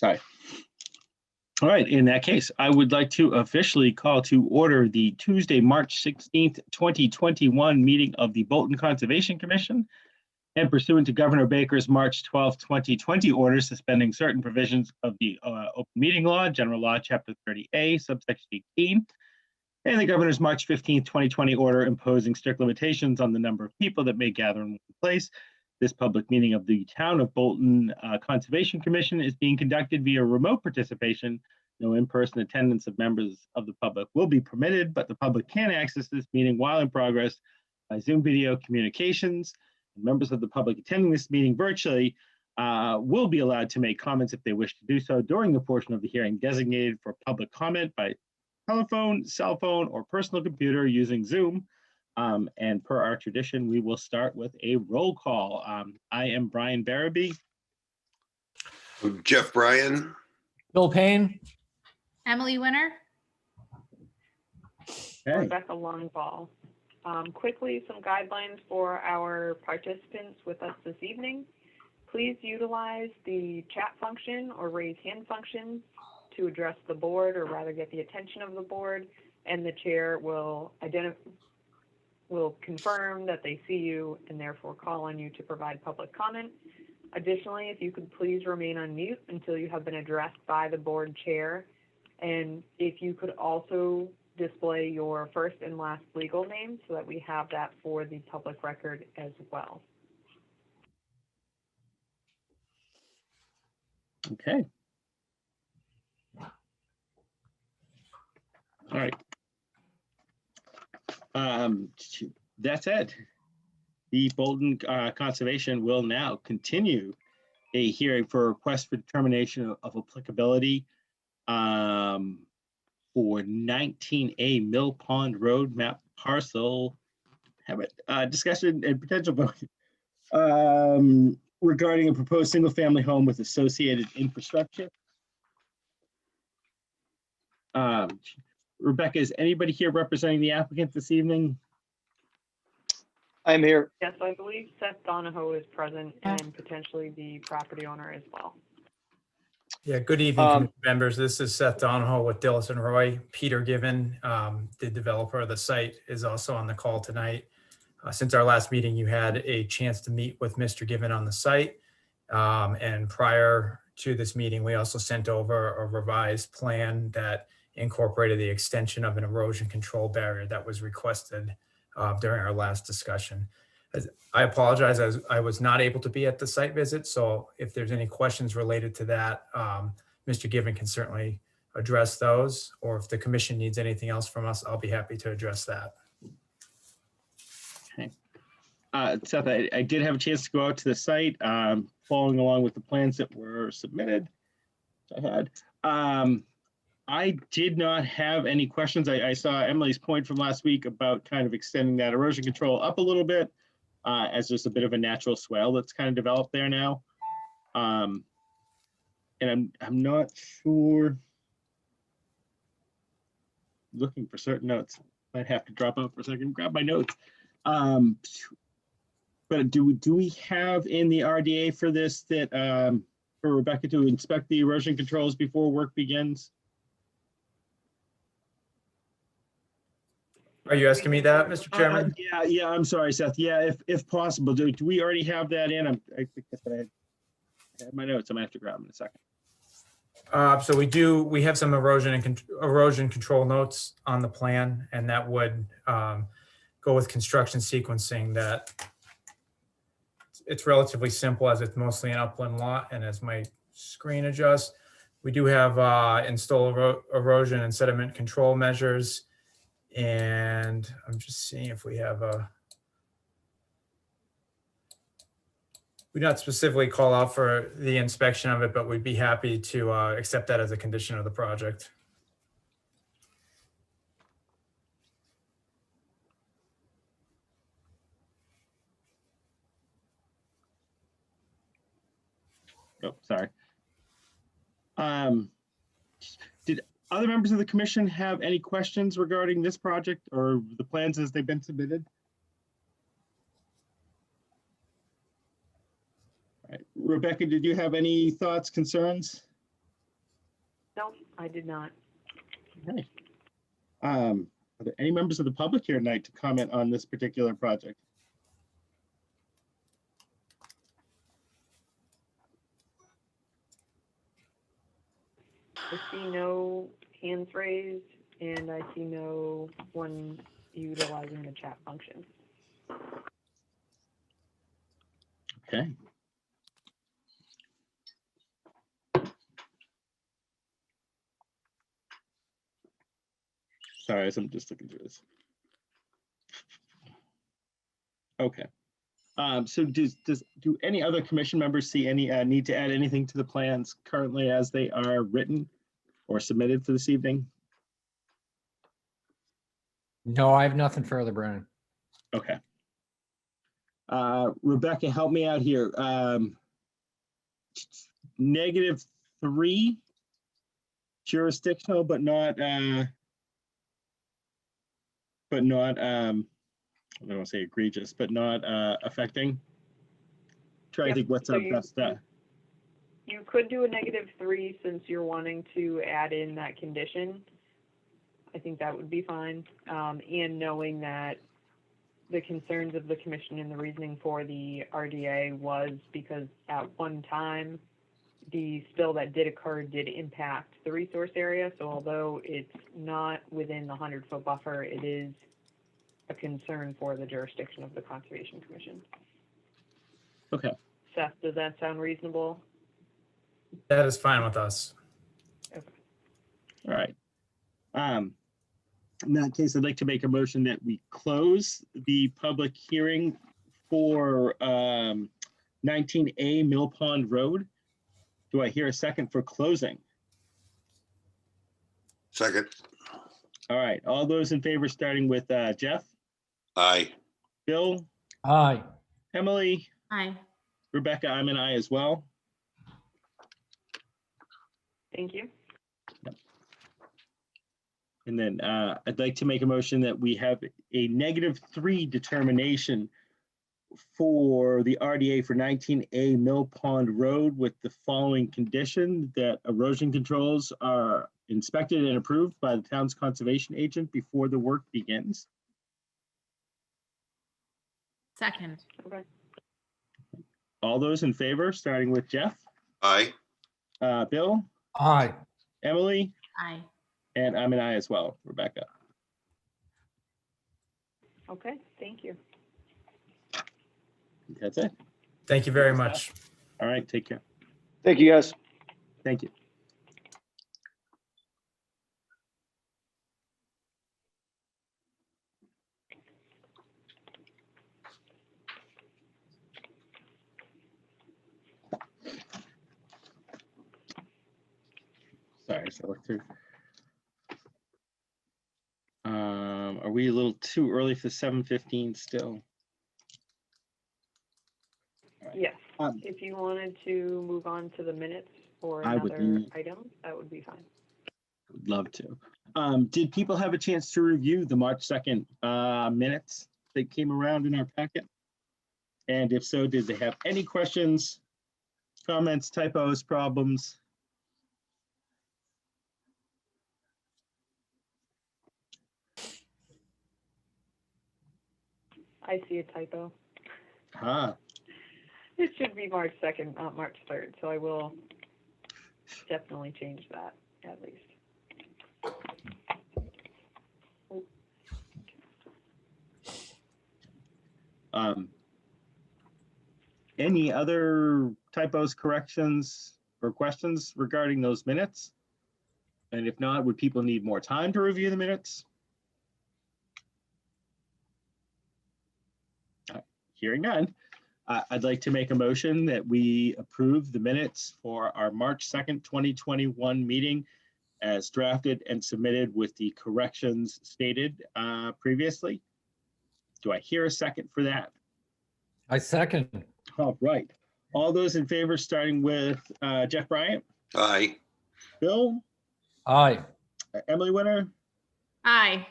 Sorry. All right, in that case, I would like to officially call to order the Tuesday, March 16th, 2021 meeting of the Bolton Conservation Commission, and pursuant to Governor Baker's March 12th, 2020 order suspending certain provisions of the open meeting law, General Law, Chapter 30A, subsection 18, and the Governor's March 15th, 2020 order imposing strict limitations on the number of people that may gather in one place. This public meeting of the Town of Bolton Conservation Commission is being conducted via remote participation. No in-person attendance of members of the public will be permitted, but the public can access this meeting while in progress by Zoom video communications. Members of the public attending this meeting virtually will be allowed to make comments if they wish to do so during the portion of the hearing designated for public comment by telephone, cell phone, or personal computer using Zoom. And per our tradition, we will start with a roll call. I am Brian Barabee. Jeff Bryan. Bill Payne. Emily Winter. Okay. Rebecca Longball. Quickly, some guidelines for our participants with us this evening. Please utilize the chat function or raise hand function to address the board, or rather get the attention of the board, and the chair will confirm that they see you and therefore call on you to provide public comment. Additionally, if you could please remain on mute until you have been addressed by the board chair. And if you could also display your first and last legal name so that we have that for the public record as well. Okay. All right. That said, the Bolton Conservation will now continue a hearing for a request for determination of applicability for 19A Mill Pond Road map parcel. Have it discussion and potential vote regarding a proposed single-family home with associated infrastructure. Rebecca, is anybody here representing the applicant this evening? I'm here. Yes, I believe Seth Donahoe is present and potentially the property owner as well. Yeah, good evening, committee members. This is Seth Donahoe with Dillis and Roy. Peter Given, the developer of the site, is also on the call tonight. Since our last meeting, you had a chance to meet with Mr. Given on the site. And prior to this meeting, we also sent over a revised plan that incorporated the extension of an erosion control barrier that was requested during our last discussion. I apologize, as I was not able to be at the site visit, so if there's any questions related to that, Mr. Given can certainly address those, or if the commission needs anything else from us, I'll be happy to address that. Okay. Seth, I did have a chance to go out to the site, following along with the plans that were submitted. I did not have any questions. I saw Emily's point from last week about kind of extending that erosion control up a little bit, as there's a bit of a natural swell that's kind of developed there now. And I'm not sure, looking for certain notes. Might have to drop out for a second, grab my notes. But do we have in the RDA for this that for Rebecca to inspect the erosion controls before work begins? Are you asking me that, Mr. Chairman? Yeah, I'm sorry, Seth. Yeah, if possible, do we already have that in? I think that I have my notes. I'm gonna have to grab them in a second. So we have some erosion control notes on the plan, and that would go with construction sequencing. That it's relatively simple, as it's mostly an upland lot, and as my screen adjusts, we do have install erosion and sediment control measures. And I'm just seeing if we have we not specifically call out for the inspection of it, but we'd be happy to accept that as a condition of the project. Oh, sorry. Did other members of the commission have any questions regarding this project or the plans as they've been submitted? All right. Rebecca, did you have any thoughts, concerns? No, I did not. Okay. Are there any members of the public here tonight to comment on this particular project? I see no hands raised, and I see no one utilizing the chat function. Okay. Sorry, I'm just looking through this. Okay. So do any other commission members see any need to add anything to the plans currently as they are written or submitted for this evening? No, I have nothing further, Brennan. Okay. Rebecca, help me out here. -3 jurisdictional, but not I don't want to say egregious, but not affecting. Try to Yep, think what's so our you- best. You could do a -3 since you're wanting to add in that condition. I think that would be fine. And knowing that the concerns of the commission and the reasoning for the RDA was because at one time, the spill that did occur did impact the resource area. So although it's not within the 100-foot buffer, it is a concern for the jurisdiction of the Conservation Commission. Okay. Seth, does that sound reasonable? That is fine with us. All right. In that case, I'd like to make a motion that we close the public hearing for 19A Mill Pond Road. Do I hear a second for closing? Second. All right, all those in favor, starting with Jeff, Aye. Bill, Aye. Emily, Aye. Rebecca, I'm an aye as well. Thank you. And then I'd like to make a motion that we have a -3 determination for the RDA for 19A Mill Pond Road with the following condition: that erosion controls are inspected and approved by the town's conservation agent before the work begins. Second. Okay. All those in favor, starting with Jeff, Aye. Bill, Aye. Emily, Aye. and I'm an aye as well, Rebecca. Okay, thank you. That's it. Thank you very much. All right, take care. Thank you, guys. Thank you. Sorry, so I looked through. Are we a little too early for 7:15 still? Yes, Um, if you wanted to move on to the minutes for I would another be- item, that would be fine. Would love to. Did people have a chance to review the March 2nd minutes that came around in our packet? And if so, did they have any questions, comments, typos, problems? I see a typo. Ah, It should be March 2nd, not March 3rd, so I will definitely change that at least. any other typos, corrections, or questions regarding those minutes? And if not, would people need more time to review the minutes? Hearing none, I'd like to make a motion that we approve the minutes for our March 2nd, 2021 meeting as drafted and submitted with the corrections stated previously. Do I hear a second for that? I second. All right. All those in favor, starting with Jeff Bryant, Aye. Bill, Aye. Emily Winter, Aye.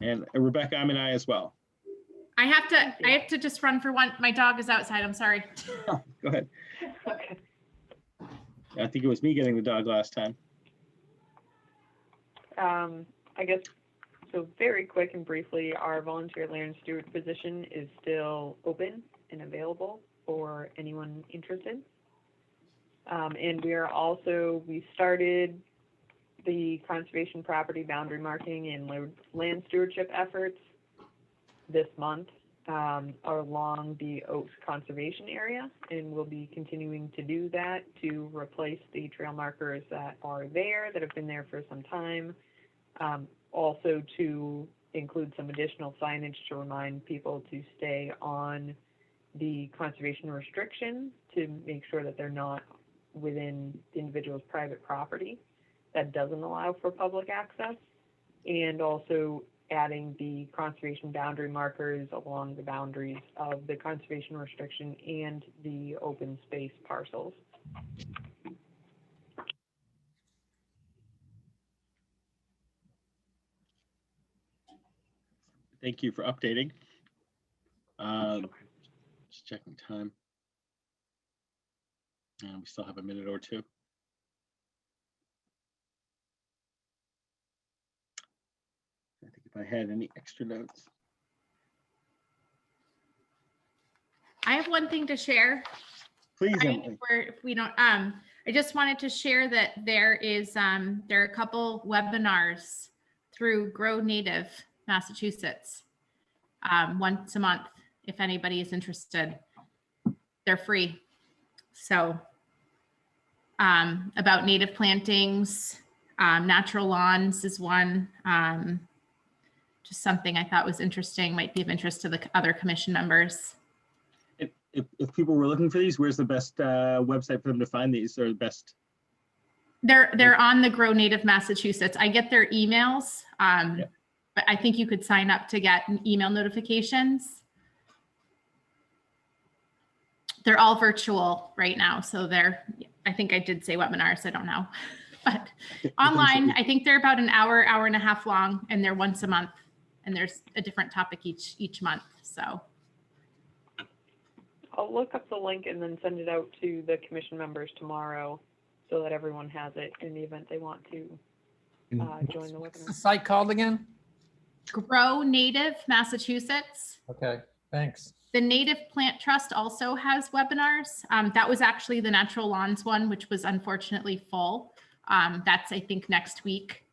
and Rebecca, I'm an aye as well. I have to just run for one. My dog is outside. I'm sorry. Go ahead. Okay. I think it was me getting the dog last time. I guess, so very quick and briefly, our volunteer land steward position is still open and available for anyone interested. And we started the conservation property boundary marking and land stewardship efforts this month along the Oaks Conservation Area, and we'll be continuing to do that to replace the trail markers that are there, that have been there for some time. Also to include some additional signage to remind people to stay on the conservation restriction to make sure that they're not within the individual's private property that doesn't allow for public access, and also adding the conservation boundary markers along the boundaries of the conservation restriction and the open space parcels. Thank you for updating. Just checking time. And we still have a minute or two. I think if I had any extra notes. I have one thing to share. Please, Brian, Emily. if we don't, I just wanted to share that there are a couple webinars through Grow Native, Massachusetts, once a month. If anybody is interested, they're free. So about native plantings, natural lawns is one. Just something I thought was interesting, might be of interest to the other commission members. If people were looking for these, where's the best website for them to find these, or the best? They're on the Grow Native Massachusetts. I get their emails, but I think you could sign up to get email notifications. They're all virtual right now, so I think I did say webinars, I don't know. But online, I think they're about an hour, hour and a half long, and they're once a month, and there's a different topic each month, so. I'll look up the link and then send it out to the commission members tomorrow so that everyone has it in the event they want to join the What's the webinar. site called again? Grow Native Massachusetts. Okay, thanks. The Native Plant Trust also has webinars. That was actually the Natural Lawns one, which was unfortunately full. That's, I think, next week.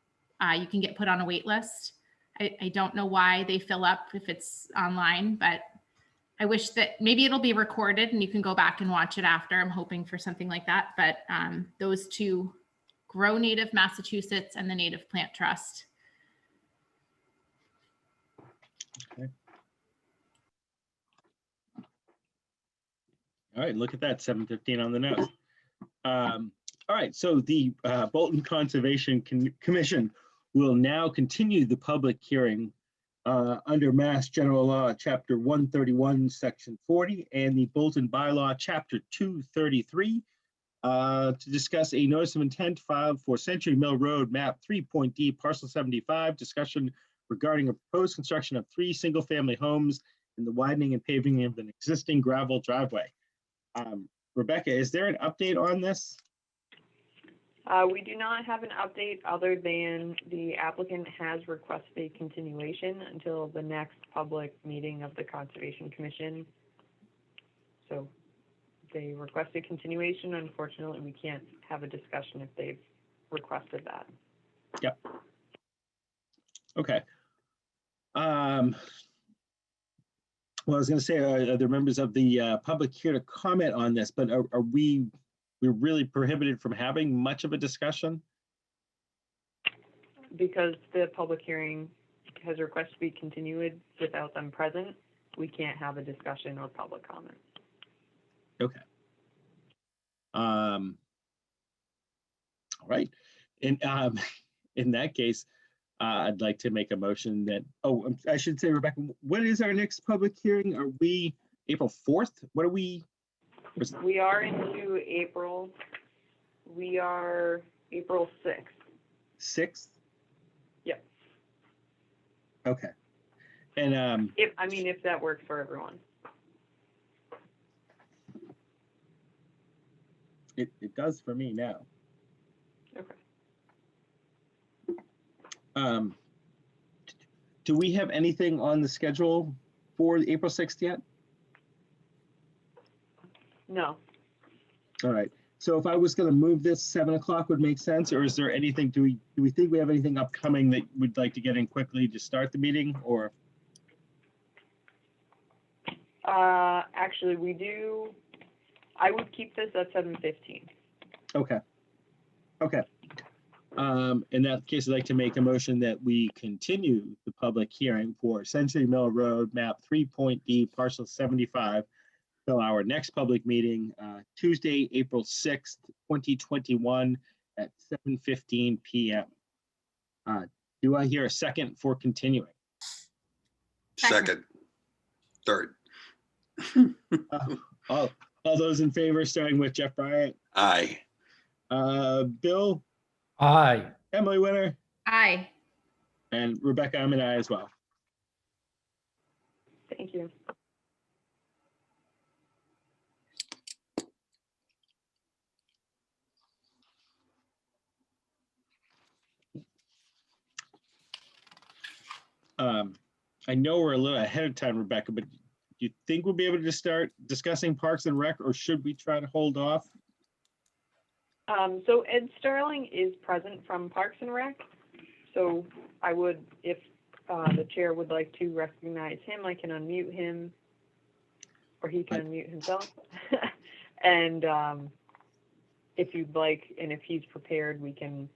You can get put on a wait list. I don't know why they fill up if it's online, but I wish that maybe it'll be recorded and you can go back and watch it after. I'm hoping for something like that. But those two, Grow Native Massachusetts and the Native Plant Trust. Okay. All right, look at that, 7:15 on the nose. All right, so the Bolton Conservation Commission will now continue the public hearing under Mass General Law, Chapter 131, Section 40, and the Bolton Bylaw, Chapter 233, to discuss a notice of intent filed for Century Mill Road, Map 3.D, Parcel 75, discussion regarding a proposed construction of 3 single-family homes and the widening and paving of an existing gravel driveway. Rebecca, is there an update on this? We do not have an update other than the applicant has requested a continuation until the next public meeting of the Conservation Commission. So they requested continuation. Unfortunately, we can't have a discussion if they've requested that. Yep. Okay. Well, I was going to say, are there members of the public here to comment on this, but are we're really prohibited from having much of a discussion? Because the public hearing has requested to be continued without them present, we can't have a discussion or public comment. Okay. All right. And in that case, I'd like to make a motion that, I should say, Rebecca, when is our next public hearing? Are we April 4th? What are we? We are into April. We are April 6th. 6th? Yep. Okay. And if that works for everyone. it does for me now. Okay. Um, do we have anything on the schedule for April 6th yet? No. All right. So if I was going to move this, 7 o'clock would make sense, or is there anything, do we think we have anything upcoming that we'd like to get in quickly to start the meeting, or? Actually, we do. I would keep this at 7:15. Okay. Okay. In that case, I'd like to make a motion that we continue the public hearing for Century Mill Road, map 3.D, parcel 75, till our next public meeting, Tuesday, April 6th, 2021 at 7:15 p.m. Do I hear a second for continuing? Second. Third. All those in favor, starting with Jeff Bryant, Aye. Bill, Aye. Emily Winter, Aye. and Rebecca, I'm an aye as well. Thank you. I know we're a little ahead of time, Rebecca, but do you think we'll be able to start discussing Parks and Rec, or should we try to hold off? So Ed Sterling is present from Parks and Rec. So I would, if the chair would like to recognize him, I can unmute him, or he can unmute himself. And if you'd like, and if he's prepared, we can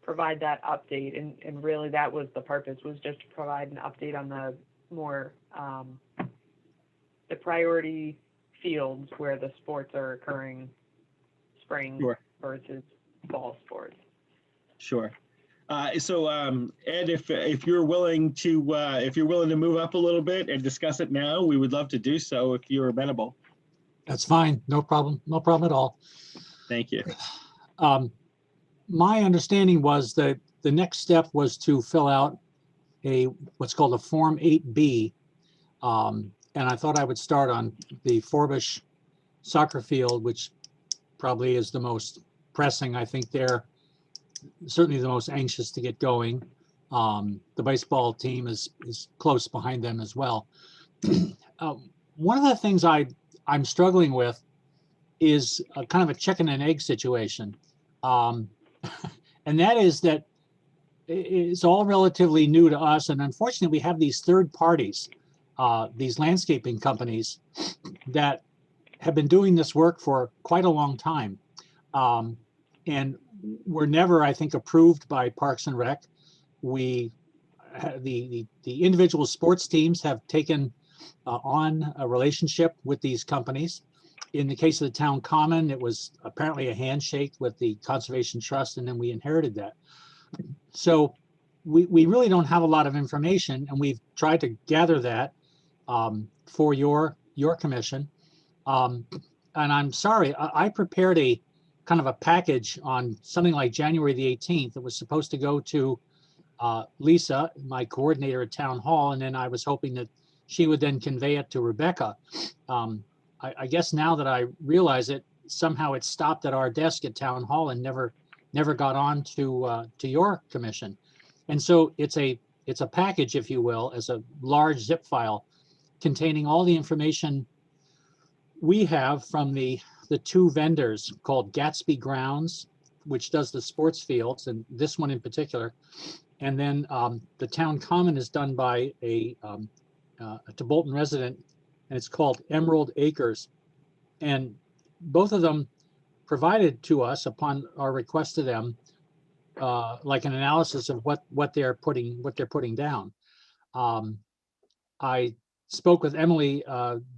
provide that update. And really that was the purpose, was just to provide an update on the more, the priority fields where the sports are occurring, spring Sure. versus fall sports. Sure. So Ed, if you're willing to move up a little bit and discuss it now, we would love to do so if you're amenable. That's fine. No problem. No problem at all. Thank you. My understanding was that the next step was to fill out what's called a Form 8B. And I thought I would start on the Forbush soccer field, which probably is the most pressing. I think they're certainly the most anxious to get going. The baseball team is close behind them as well. One of the things I'm struggling with is a kind of a chicken and egg situation. And that is that it's all relatively new to us. And unfortunately, we have these third parties, these landscaping companies that have been doing this work for quite a long time. And were never, I think, approved by Parks and Rec. The individual sports teams have taken on a relationship with these companies. In the case of the town common, it was apparently a handshake with the Conservation Trust, and then we inherited that. So we really don't have a lot of information, and we've tried to gather that for your commission. And I'm sorry, I prepared a kind of a package on something like January the 18th. It was supposed to go to Lisa, my coordinator at Town Hall, and then I was hoping that she would then convey it to Rebecca. I guess now that I realize it, somehow it stopped at our desk at Town Hall and never got on to your commission. And so it's a package, if you will, as a large zip file containing all the information we have from the two vendors called Gatsby Grounds, which does the sports fields, and this one in particular. And then the town common is done by a Bolton resident, and it's called Emerald Acres. And both of them provided to us upon our request to them, like an analysis of what they're putting down. I spoke with Emily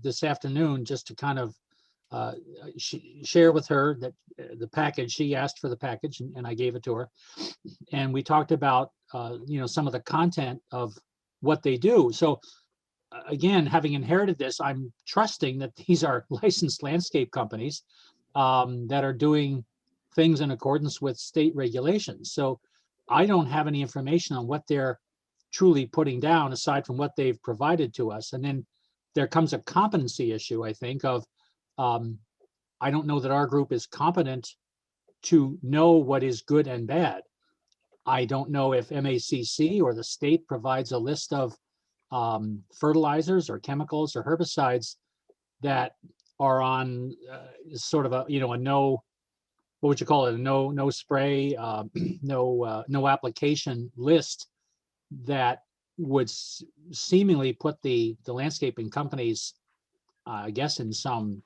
this afternoon just to kind of share with her that the package, she asked for the package and I gave it to her. And we talked about, some of the content of what they do. So again, having inherited this, I'm trusting that these are licensed landscape companies that are doing things in accordance with state regulations. So I don't have any information on what they're truly putting down aside from what they've provided to us. And then there comes a competency issue, I think, of I don't know that our group is competent to know what is good and bad. I don't know if MACC or the state provides a list of fertilizers or chemicals or herbicides that are on sort of a, a no, what would you call it? A no spray, no application list that would seemingly put the landscaping companies, I guess, in some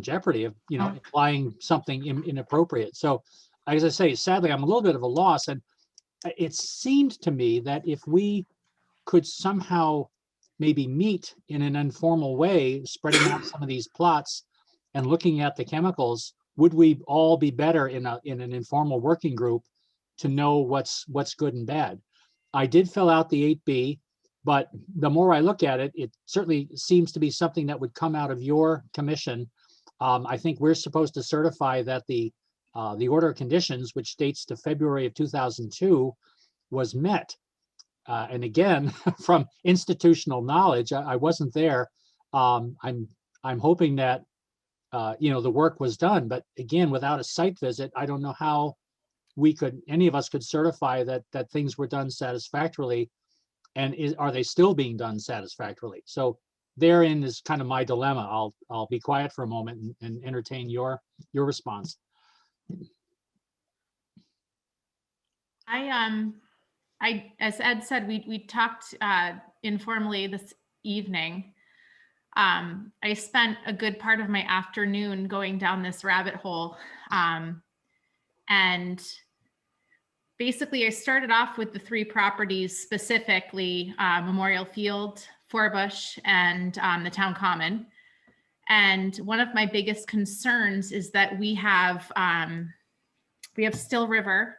jeopardy of, applying something inappropriate. So as I say, sadly, I'm a little bit of a loss. And it seemed to me that if we could somehow maybe meet in an informal way, spreading out some of these plots and looking at the chemicals, would we all be better in an informal working group to know what's good and bad? I did fill out the 8B, but the more I look at it, it certainly seems to be something that would come out of your commission. I think we're supposed to certify that the order of conditions, which dates to February of 2002, was met. And again, from institutional knowledge, I wasn't there. I'm hoping that the work was done, but again, without a site visit, I don't know how any of us could certify that things were done satisfactorily, and are they still being done satisfactorily? So therein is kind of my dilemma. I'll be quiet for a moment and entertain your response. As Ed said, we talked informally this evening. I spent a good part of my afternoon going down this rabbit hole. And basically I started off with the 3 properties, specifically Memorial Field, Forbush, and the Town Common. And one of my biggest concerns is that we have Still River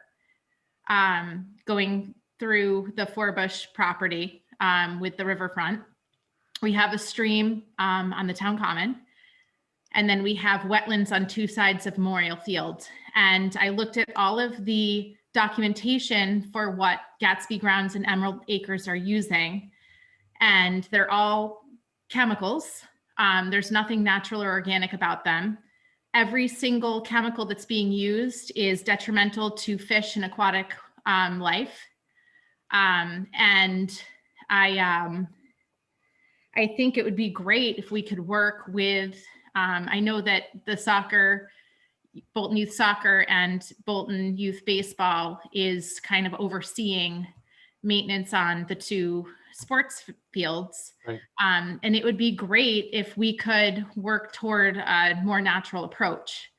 going through the Forbush property with the riverfront. We have a stream on the Town Common, and then we have wetlands on 2 sides of Memorial Field. And I looked at all of the documentation for what Gatsby Grounds and Emerald Acres are using, and they're all chemicals. There's nothing natural or organic about them. Every single chemical that's being used is detrimental to fish and aquatic life. And I think it would be great if we could work with, I know that the Bolton Youth Soccer and Bolton Youth Baseball is kind of overseeing maintenance on the 2 sports fields. Right. And it would be great if we could work toward a more natural approach.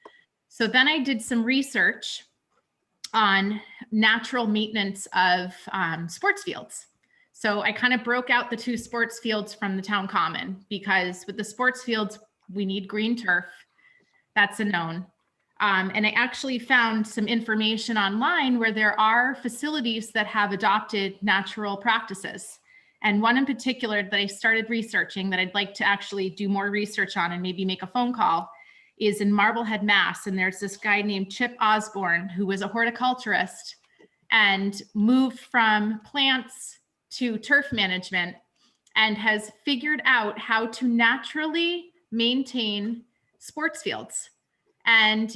So then I did some research on natural maintenance of sports fields. So I kind of broke out the 2 sports fields from the Town Common, because with the sports fields, we need green turf. That's a known. And I actually found some information online where there are facilities that have adopted natural practices. And one in particular that I started researching that I'd like to actually do more research on and maybe make a phone call is in Marblehead, Mass. And there's this guy named Chip Osborne, who was a horticulturist and moved from plants to turf management and has figured out how to naturally maintain sports fields. And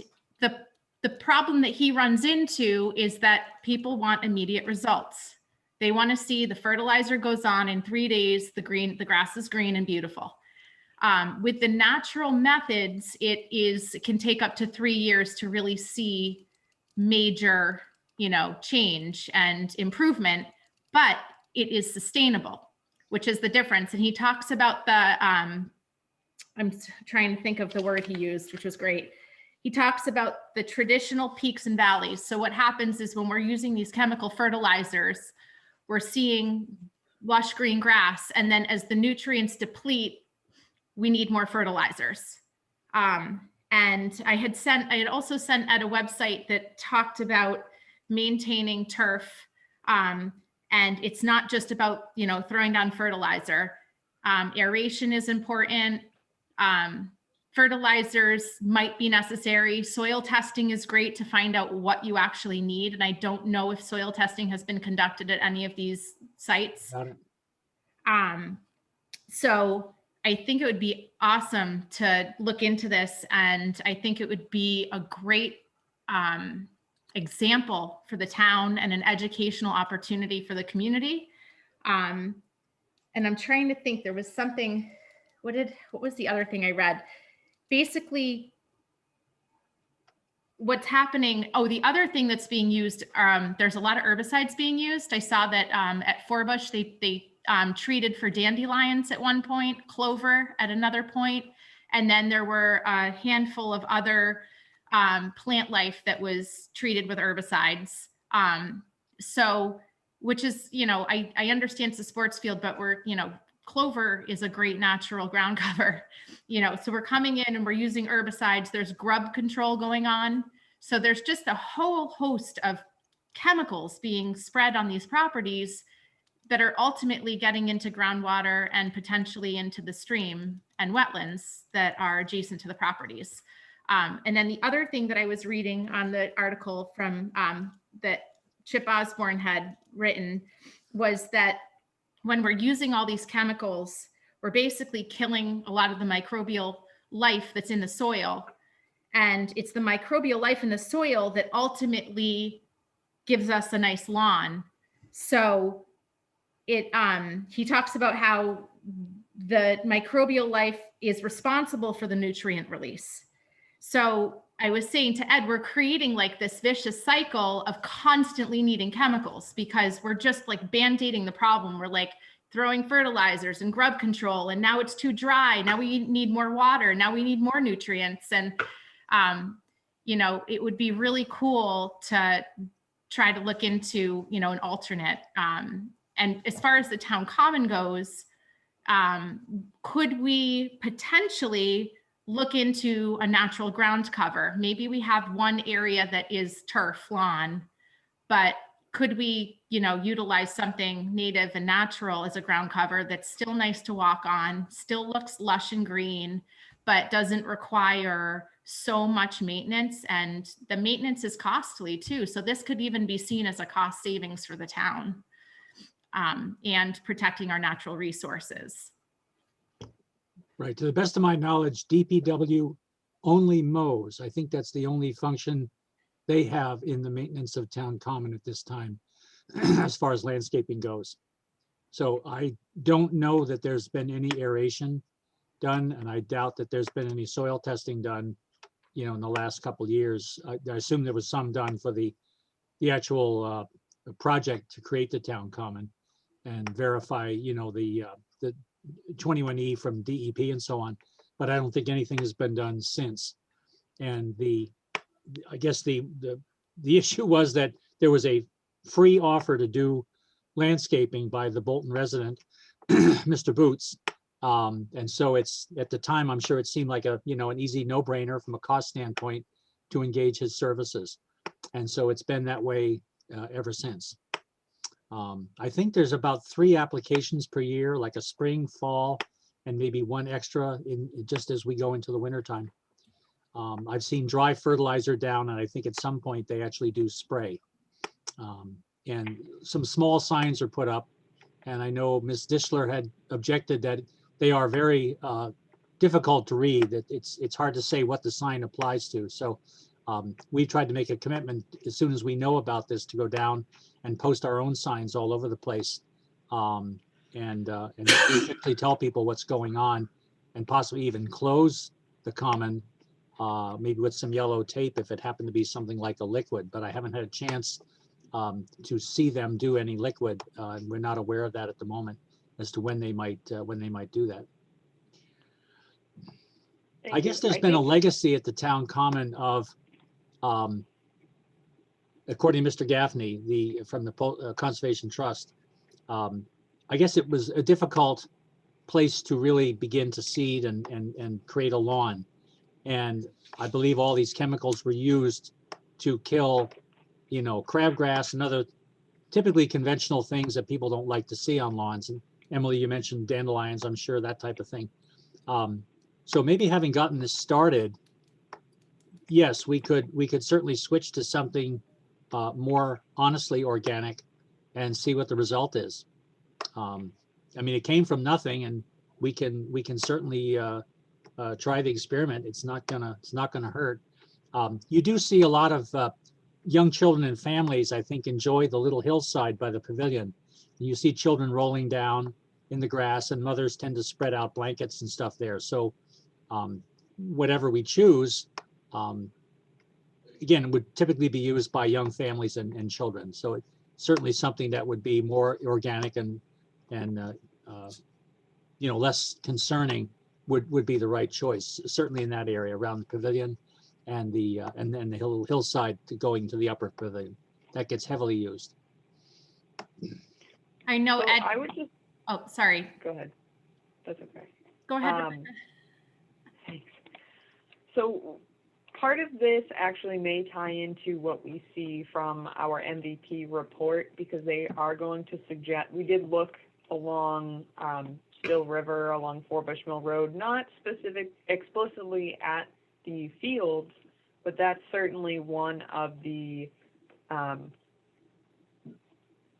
the problem that he runs into is that people want immediate results. They want to see the fertilizer goes on in 3 days, the grass is green and beautiful. With the natural methods, it can take up to 3 years to really see major, change and improvement, but it is sustainable, which is the difference. And he talks about I'm trying to think of the word he used, which was great. He talks about the traditional peaks and valleys. So what happens is when we're using these chemical fertilizers, we're seeing lush green grass. And then as the nutrients deplete, we need more fertilizers. And I had also sent out a website that talked about maintaining turf. And it's not just about, throwing down fertilizer. Aeration is important. Fertilizers might be necessary. Soil testing is great to find out what you actually need. And I don't know if soil testing has been conducted at any of these sites. Got it. So I think it would be awesome to look into this. And I think it would be a great example for the town and an educational opportunity for the community. And I'm trying to think, there was something, what was the other thing I read? Basically, what's happening, the other thing that's being used, there's a lot of herbicides being used. I saw that at Forbush, they treated for dandelions at one point, clover at another point, and then there were a handful of other plant life that was treated with herbicides. So, which is, I understand it's a sports field, but clover is a great natural ground cover, so we're coming in and we're using herbicides. There's grub control going on. So there's just a whole host of chemicals being spread on these properties that are ultimately getting into groundwater and potentially into the stream and wetlands that are adjacent to the properties. And then the other thing that I was reading on the article from that Chip Osborne had written was that when we're using all these chemicals, we're basically killing a lot of the microbial life that's in the soil. And it's the microbial life in the soil that ultimately gives us a nice lawn. So he talks about how the microbial life is responsible for the nutrient release. So I was saying to Ed, we're creating like this vicious cycle of constantly needing chemicals because we're just like band-aiding the problem. We're like throwing fertilizers and grub control, and now it's too dry. Now we need more water. Now we need more nutrients. And, it would be really cool to try to look into, an alternate. And as far as the town common goes, could we potentially look into a natural ground cover? Maybe we have one area that is turf lawn, but could we, utilize something native and natural as a ground cover that's still nice to walk on, still looks lush and green, but doesn't require so much maintenance, and the maintenance is costly too. So this could even be seen as a cost savings for the town, and protecting our natural resources. Right. To the best of my knowledge, DPW only mows. I think that's the only function they have in the maintenance of town common at this time, as far as landscaping goes. So I don't know that there's been any aeration done, and I doubt that there's been any soil testing done, in the last couple of years. I assume there was some done for the actual project to create the town common and verify, the 21E from DEP and so on, but I don't think anything has been done since. And I guess the issue was that there was a free offer to do landscaping by the Bolton resident, Mr. Boots. And so it's, at the time, I'm sure it seemed like an easy no-brainer from a cost standpoint to engage his services. And so it's been that way ever since. I think there's about 3 applications per year, like a spring, fall, and maybe one extra just as we go into the wintertime. I've seen dry fertilizer down, and I think at some point they actually do spray. And some small signs are put up. And I know Ms. Dishler had objected that they are very difficult to read, that it's hard to say what the sign applies to. So we tried to make a commitment as soon as we know about this to go down and post our own signs all over the place, and quickly tell people what's going on, and possibly even close the common, maybe with some yellow tape if it happened to be something like a liquid. But I haven't had a chance to see them do any liquid, and we're not aware of that at the moment as to when they might do that. I guess there's been a legacy at the town common of, according to Mr. Gaffney, from the Conservation Trust, I guess it was a difficult place to really begin to seed and create a lawn. And I believe all these chemicals were used to kill, crabgrass and other typically conventional things that people don't like to see on lawns. And Emily, you mentioned dandelions, I'm sure that type of thing. So maybe having gotten this started, yes, we could certainly switch to something more honestly organic and see what the result is. I mean, it came from nothing, and we can certainly try the experiment. It's not gonna hurt. You do see a lot of young children and families, I think, enjoy the little hillside by the pavilion. You see children rolling down in the grass, and mothers tend to spread out blankets and stuff there. So whatever we choose, again, would typically be used by young families and children. So it's certainly something that would be more organic and less concerning would be the right choice, certainly in that area around the pavilion and then the hillside going to the upper pavilion. That gets heavily used. I know So Ed, I would just, oh, sorry. go ahead. That's okay. Go ahead. Rebecca. Thanks. So part of this actually may tie into what we see from our MVP report, because they are going to suggest, we did look along Still River, along Bush Mill Road, not explicitly at the fields, but that's certainly one of the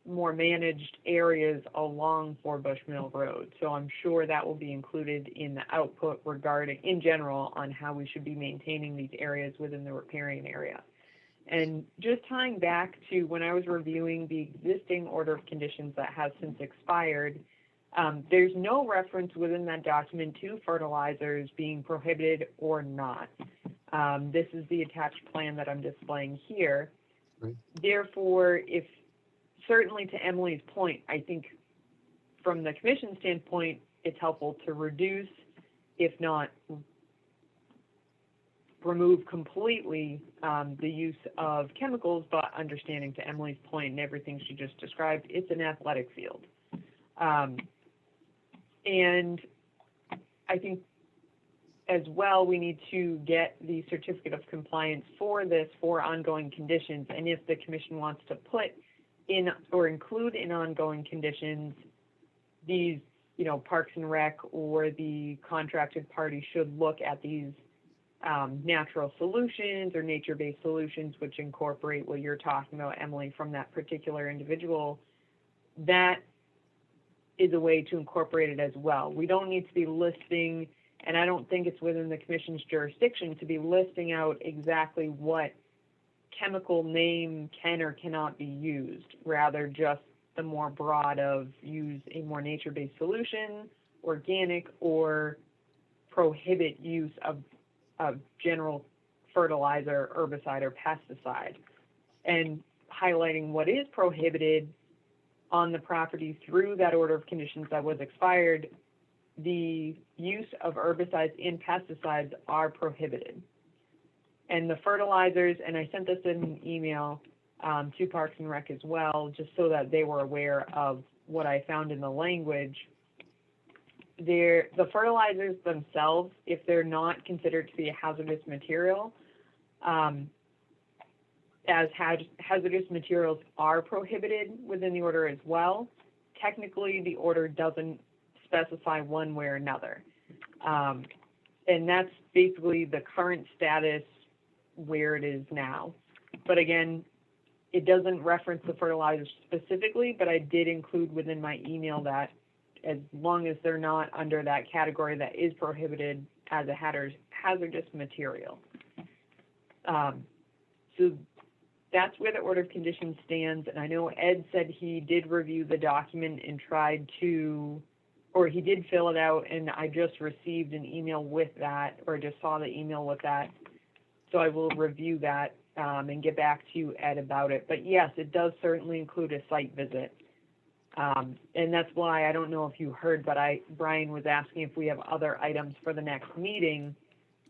more managed areas along Bush Mill Road. So I'm sure that will be included in the output regarding, in general, on how we should be maintaining these areas within the riparian area. And just tying back to when I was reviewing the existing order of conditions that has since expired, there's no reference within that document to fertilizers being prohibited or not. This is the attached plan that I'm displaying here. Right. Therefore, if certainly to Emily's point, I think from the commission standpoint, it's helpful to reduce, if not remove completely, the use of chemicals, but understanding to Emily's point and everything she just described, it's an athletic field. And I think as well, we need to get the certificate of compliance for this for ongoing conditions. And if the commission wants to put in or include in ongoing conditions, these, Parks and Rec or the contracted party should look at these natural solutions or nature-based solutions, which incorporate what you're talking about, Emily, from that particular individual. That is a way to incorporate it as well. We don't need to be listing, and I don't think it's within the commission's jurisdiction to be listing out exactly what chemical name can or cannot be used, rather just the more broad of use a more nature-based solution, organic, or prohibit use of general fertilizer, herbicide, or pesticide, and highlighting what is prohibited on the property through that order of conditions that was expired. The use of herbicides and pesticides are prohibited. And the fertilizers, and I sent this in an email to Parks and Rec as well, just so that they were aware of what I found in the language. The fertilizers themselves, if they're not considered to be a hazardous material, as hazardous materials are prohibited within the order as well, technically the order doesn't specify one way or another. And that's basically the current status where it is now. But again, it doesn't reference the fertilizers specifically, but I did include within my email that as long as they're not under that category that is prohibited as a hazardous material. So that's where the order of conditions stands. And I know Ed said he did review the document and tried to, or he did fill it out, and I just received an email with that, or just saw the email with that. So I will review that and get back to you, Ed, about it. But yes, it does certainly include a site visit. And that's why, I don't know if you heard, but Brian was asking if we have other items for the next meeting.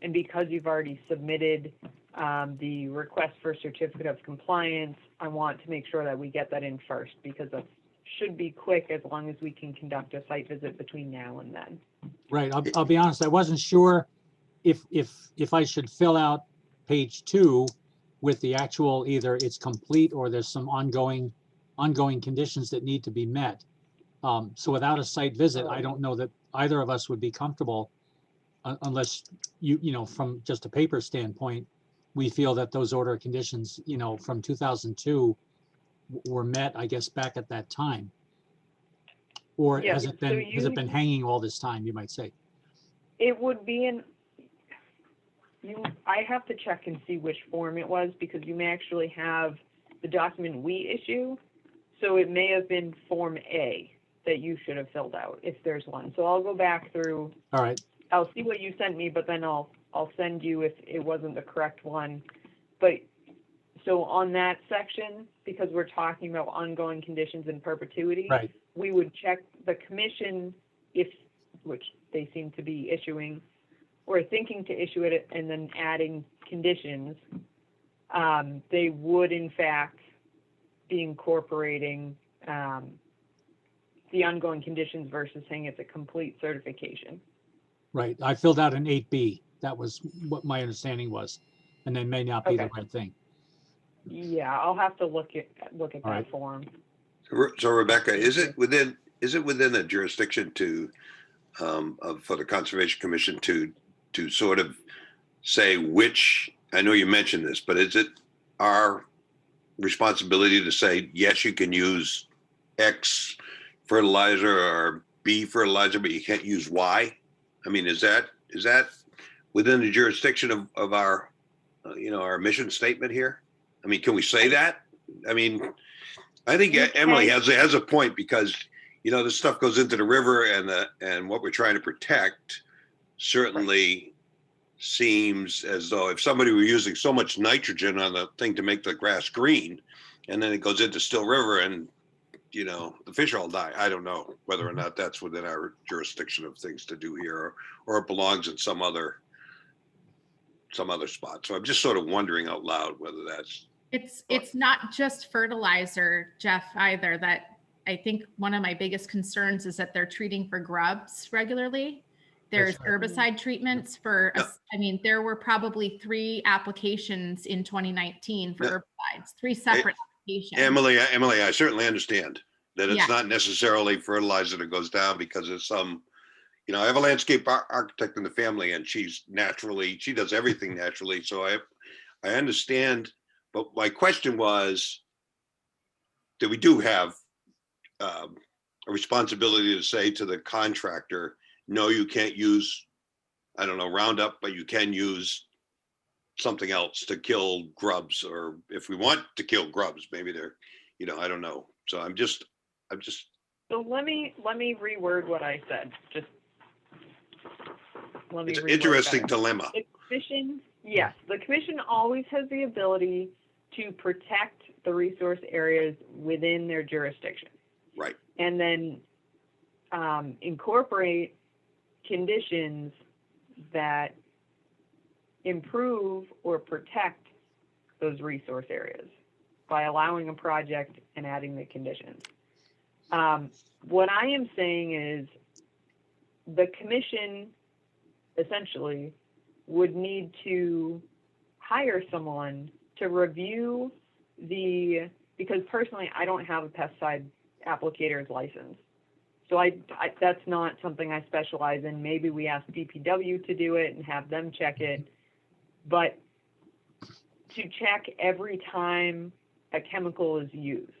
And because you've already submitted the request for certificate of compliance, I want to make sure that we get that in first, because that should be quick as long as we can conduct a site visit between now and then. Right. I'll be honest, I wasn't sure if I should fill out page 2 with the actual, either it's complete or there's some ongoing conditions that need to be met. So without a site visit, I don't know that either of us would be comfortable unless you know, from just a paper standpoint, we feel that those order of conditions, from 2002 were met, I guess, back at that time. Or Yeah, has it been hanging all this time, you might say? It would be I have to check and see which form it was, because you may actually have the document we issue. So it may have been Form A that you should have filled out, if there's one. So I'll go back through, All right, I'll see what you sent me, but then I'll send you if it wasn't the correct one. But so on that section, because we're talking about ongoing conditions in perpetuity, right. we would check the commission which they seem to be issuing or thinking to issue it and then adding conditions. They would in fact be incorporating the ongoing conditions versus saying it's a complete certification. Right. I filled out an 8B. That was what my understanding was. And it may not be the Okay. right thing. Yeah, I'll have to look at All that right. form. So Rebecca, is it within the jurisdiction to, for the Conservation Commission to sort of say which, I know you mentioned this, but is it our responsibility to say, yes, you can use X fertilizer or B fertilizer, but you can't use Y? I mean, is that within the jurisdiction of our, our mission statement here? I mean, can we say that? I mean, I think You Emily can. has a point, because, this stuff goes into the river, and what we're trying to protect certainly seems as though if somebody were using so much nitrogen on the thing to make the grass green, and then it goes into Still River and, the fish all die. I don't know whether or not that's within our jurisdiction of things to do here, or it belongs in some other spot. So I'm just sort of wondering out loud whether that's. It's not just fertilizer, Jeff, either. That I think one of my biggest concerns is that they're treating for grubs regularly. There's That's right. herbicide treatments for, Yeah. I mean, there were probably 3 applications in 2019 for Yeah. herbicides, 3 separate applications. Emily, I certainly understand that it's Yeah. not necessarily fertilizer that goes down because of some, I have a landscape architect in the family, and she does everything naturally. So I understand, but my question was that we do have a responsibility to say to the contractor, no, you can't use, I don't know, Roundup, but you can use something else to kill grubs, or if we want to kill grubs, maybe they're, I don't know. So I'm just. So let me reword what I said. Let me It's an reword interesting better. dilemma. The commission, yes, the commission always has the ability to protect the resource areas within their jurisdiction, Right. and then incorporate conditions that improve or protect those resource areas by allowing a project and adding the conditions. What I am saying is the commission essentially would need to hire someone to review because personally I don't have a pesticide applicator's license. So I that's not something I specialize in. Maybe we ask DPW to do it and have them check it. But to check every time a chemical is used.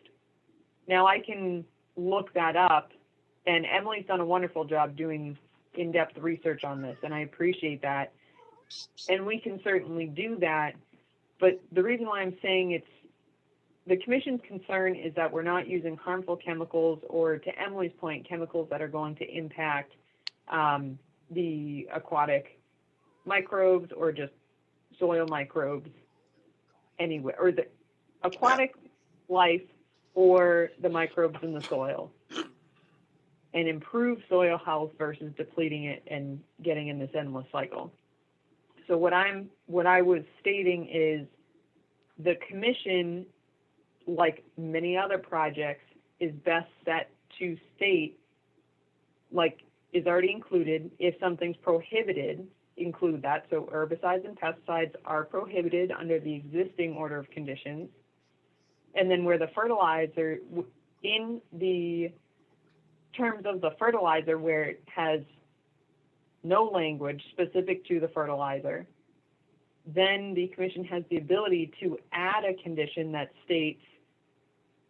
Now I can look that up, and Emily's done a wonderful job doing in-depth research on this, and I appreciate that. And we can certainly do that. But the reason why I'm saying the commission's concern is that we're not using harmful chemicals, or, to Emily's point, chemicals that are going to impact the aquatic microbes or just soil microbes anywhere, or the aquatic life or the microbes in the soil, and improve soil health versus depleting it and getting in this endless cycle. So what I was stating is the commission, like many other projects, is best set to state, like is already included, if something's prohibited, include that. So herbicides and pesticides are prohibited under the existing order of conditions. And then where the fertilizer, in the terms of the fertilizer, where it has no language specific to the fertilizer, then the commission has the ability to add a condition that states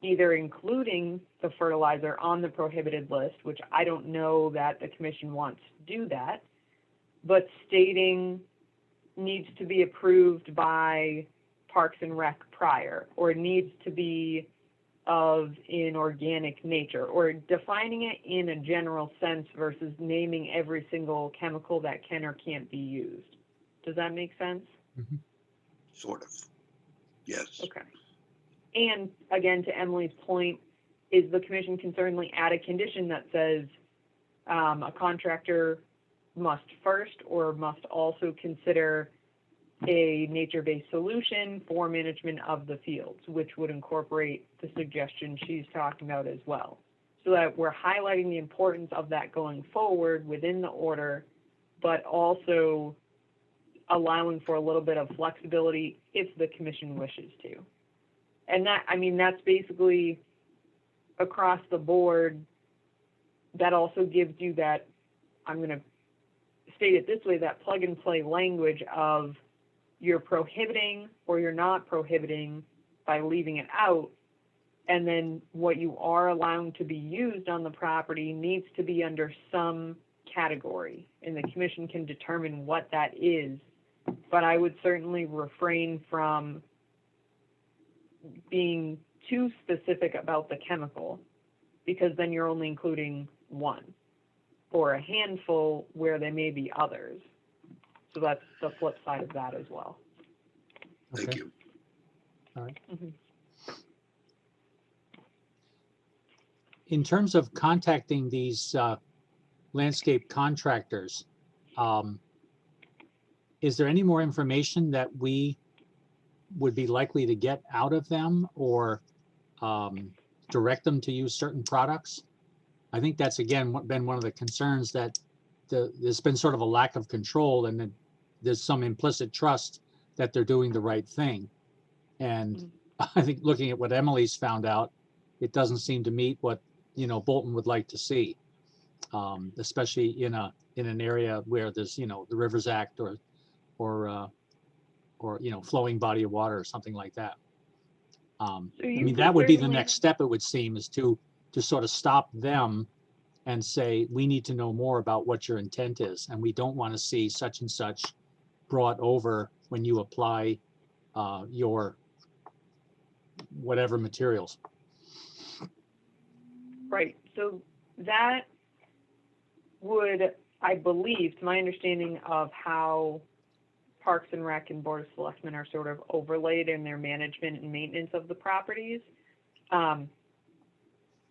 either including the fertilizer on the prohibited list, which I don't know that the commission wants to do that, but stating needs to be approved by Parks and Rec prior, or needs to be of an organic nature, or defining it in a general sense versus naming every single chemical that can or can't be used. Does that make sense? Sort of. Yes. Okay. And again, to Emily's point, is the commission can certainly add a condition that says a contractor must first or must also consider a nature-based solution for management of the fields, which would incorporate the suggestion she's talking about as well. So that we're highlighting the importance of that going forward within the order, but also allowing for a little bit of flexibility if the commission wishes to. And that, I mean, that's basically across the board. That also gives you that, I'm going to state it this way, that plug and play language of you're prohibiting or you're not prohibiting by leaving it out. And then what you are allowing to be used on the property needs to be under some category, and the commission can determine what that is. But I would certainly refrain from being too specific about the chemical, because then you're only including one or a handful where there may be others. So that's the flip side of that as well. Thank Okay. you. All right. Mhm. In terms of contacting these landscape contractors, is there any more information that we would be likely to get out of them, or direct them to use certain products? I think that's, again, been one of the concerns, that there's been sort of a lack of control, and that there's some implicit trust that they're doing the right thing. And I think looking at what Emily's found out, it doesn't seem to meet what, Bolton would like to see, especially in an area where there's, the Rivers Act or flowing body of water or something like that. I you mean, can that would be the certainly- next step, it would seem, is to sort of stop them and say, we need to know more about what your intent is, and we don't want to see such and such brought over when you apply your whatever materials. Right. So that would, I believe, to my understanding of how Parks and Rec and Board of Selectmen are sort of overlaid in their management and maintenance of the properties,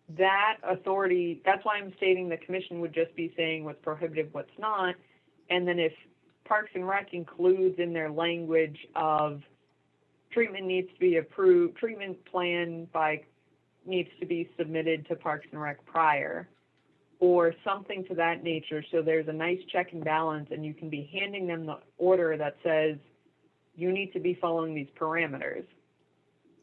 that authority, that's why I'm stating the commission would just be saying what's prohibited, what's not. And then if Parks and Rec includes in their language of treatment needs to be approved, treatment plan needs to be submitted to Parks and Rec prior, or something to that nature, so there's a nice check and balance, and you can be handing them the order that says you need to be following these parameters.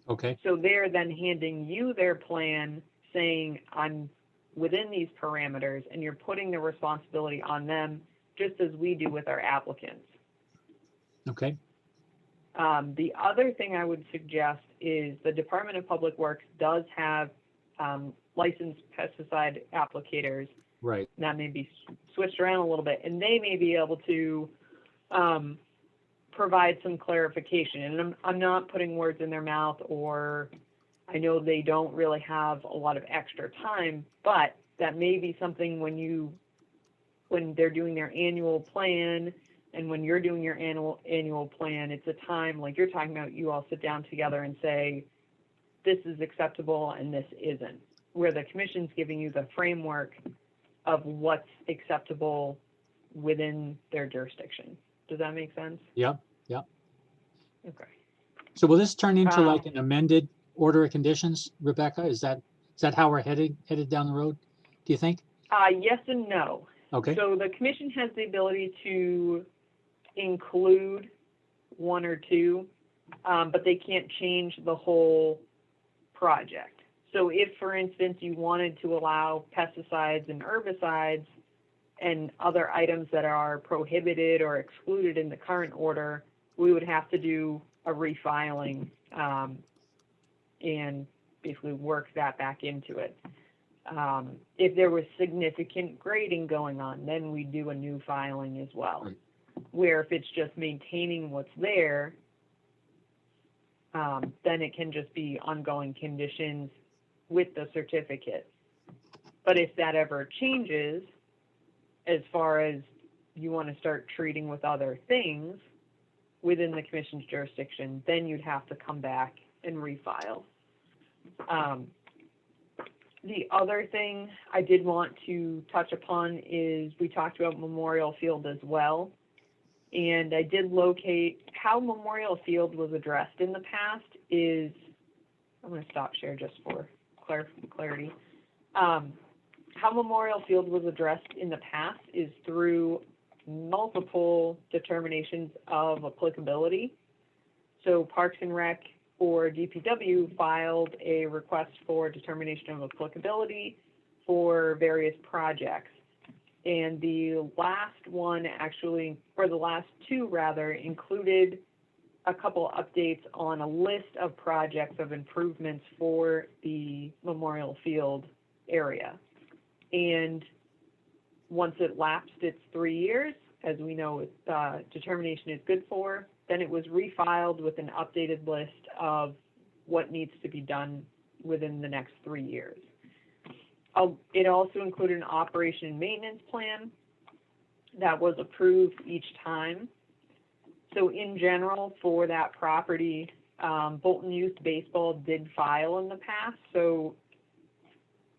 Okay. So they're then handing you their plan saying, I'm within these parameters, and you're putting the responsibility on them, just as we do with our applicants. Okay. The other thing I would suggest is the Department of Public Works does have licensed pesticide applicators. Right. That may be switched around a little bit, and they may be able to provide some clarification. And I'm not putting words in their mouth, or I know they don't really have a lot of extra time, but that may be something when they're doing their annual plan, and when you're doing your annual plan, it's a time, like you're talking about, you all sit down together and say, this is acceptable and this isn't, where the commission's giving you the framework of what's acceptable within their jurisdiction. Does that make sense? Yep. Yep. Okay. So will this turn into Um, like an amended order of conditions, Rebecca? Is that how we're headed down the road, do you think? Yes and no. Okay. So the commission has the ability to include one or two, but they can't change the whole project. So if, for instance, you wanted to allow pesticides and herbicides and other items that are prohibited or excluded in the current order, we would have to do a refiling and basically work that back into it. If there was significant grading going on, then we do a new filing as well. Right. where if it's just maintaining what's there, then it can just be ongoing conditions with the certificate. But if that ever changes, as far as you want to start treating with other things within the commission's jurisdiction, then you'd have to come back and refile. The other thing I did want to touch upon is we talked about Memorial Field as well. And I did locate how Memorial Field was addressed in the past is, I'm going to stop share just for clarity. How Memorial Field was addressed in the past is through multiple determinations of applicability. So Parks and Rec or DPW filed a request for determination of applicability for various projects. And the last one actually, or the last two rather, included a couple updates on a list of projects of improvements for the Memorial Field area. And once it lapsed its 3 years, as we know determination is good for, then it was refiled with an updated list of what needs to be done within the next 3 years. It also included an operation and maintenance plan that was approved each time. So in general, for that property, Bolton Youth Baseball did file in the past. So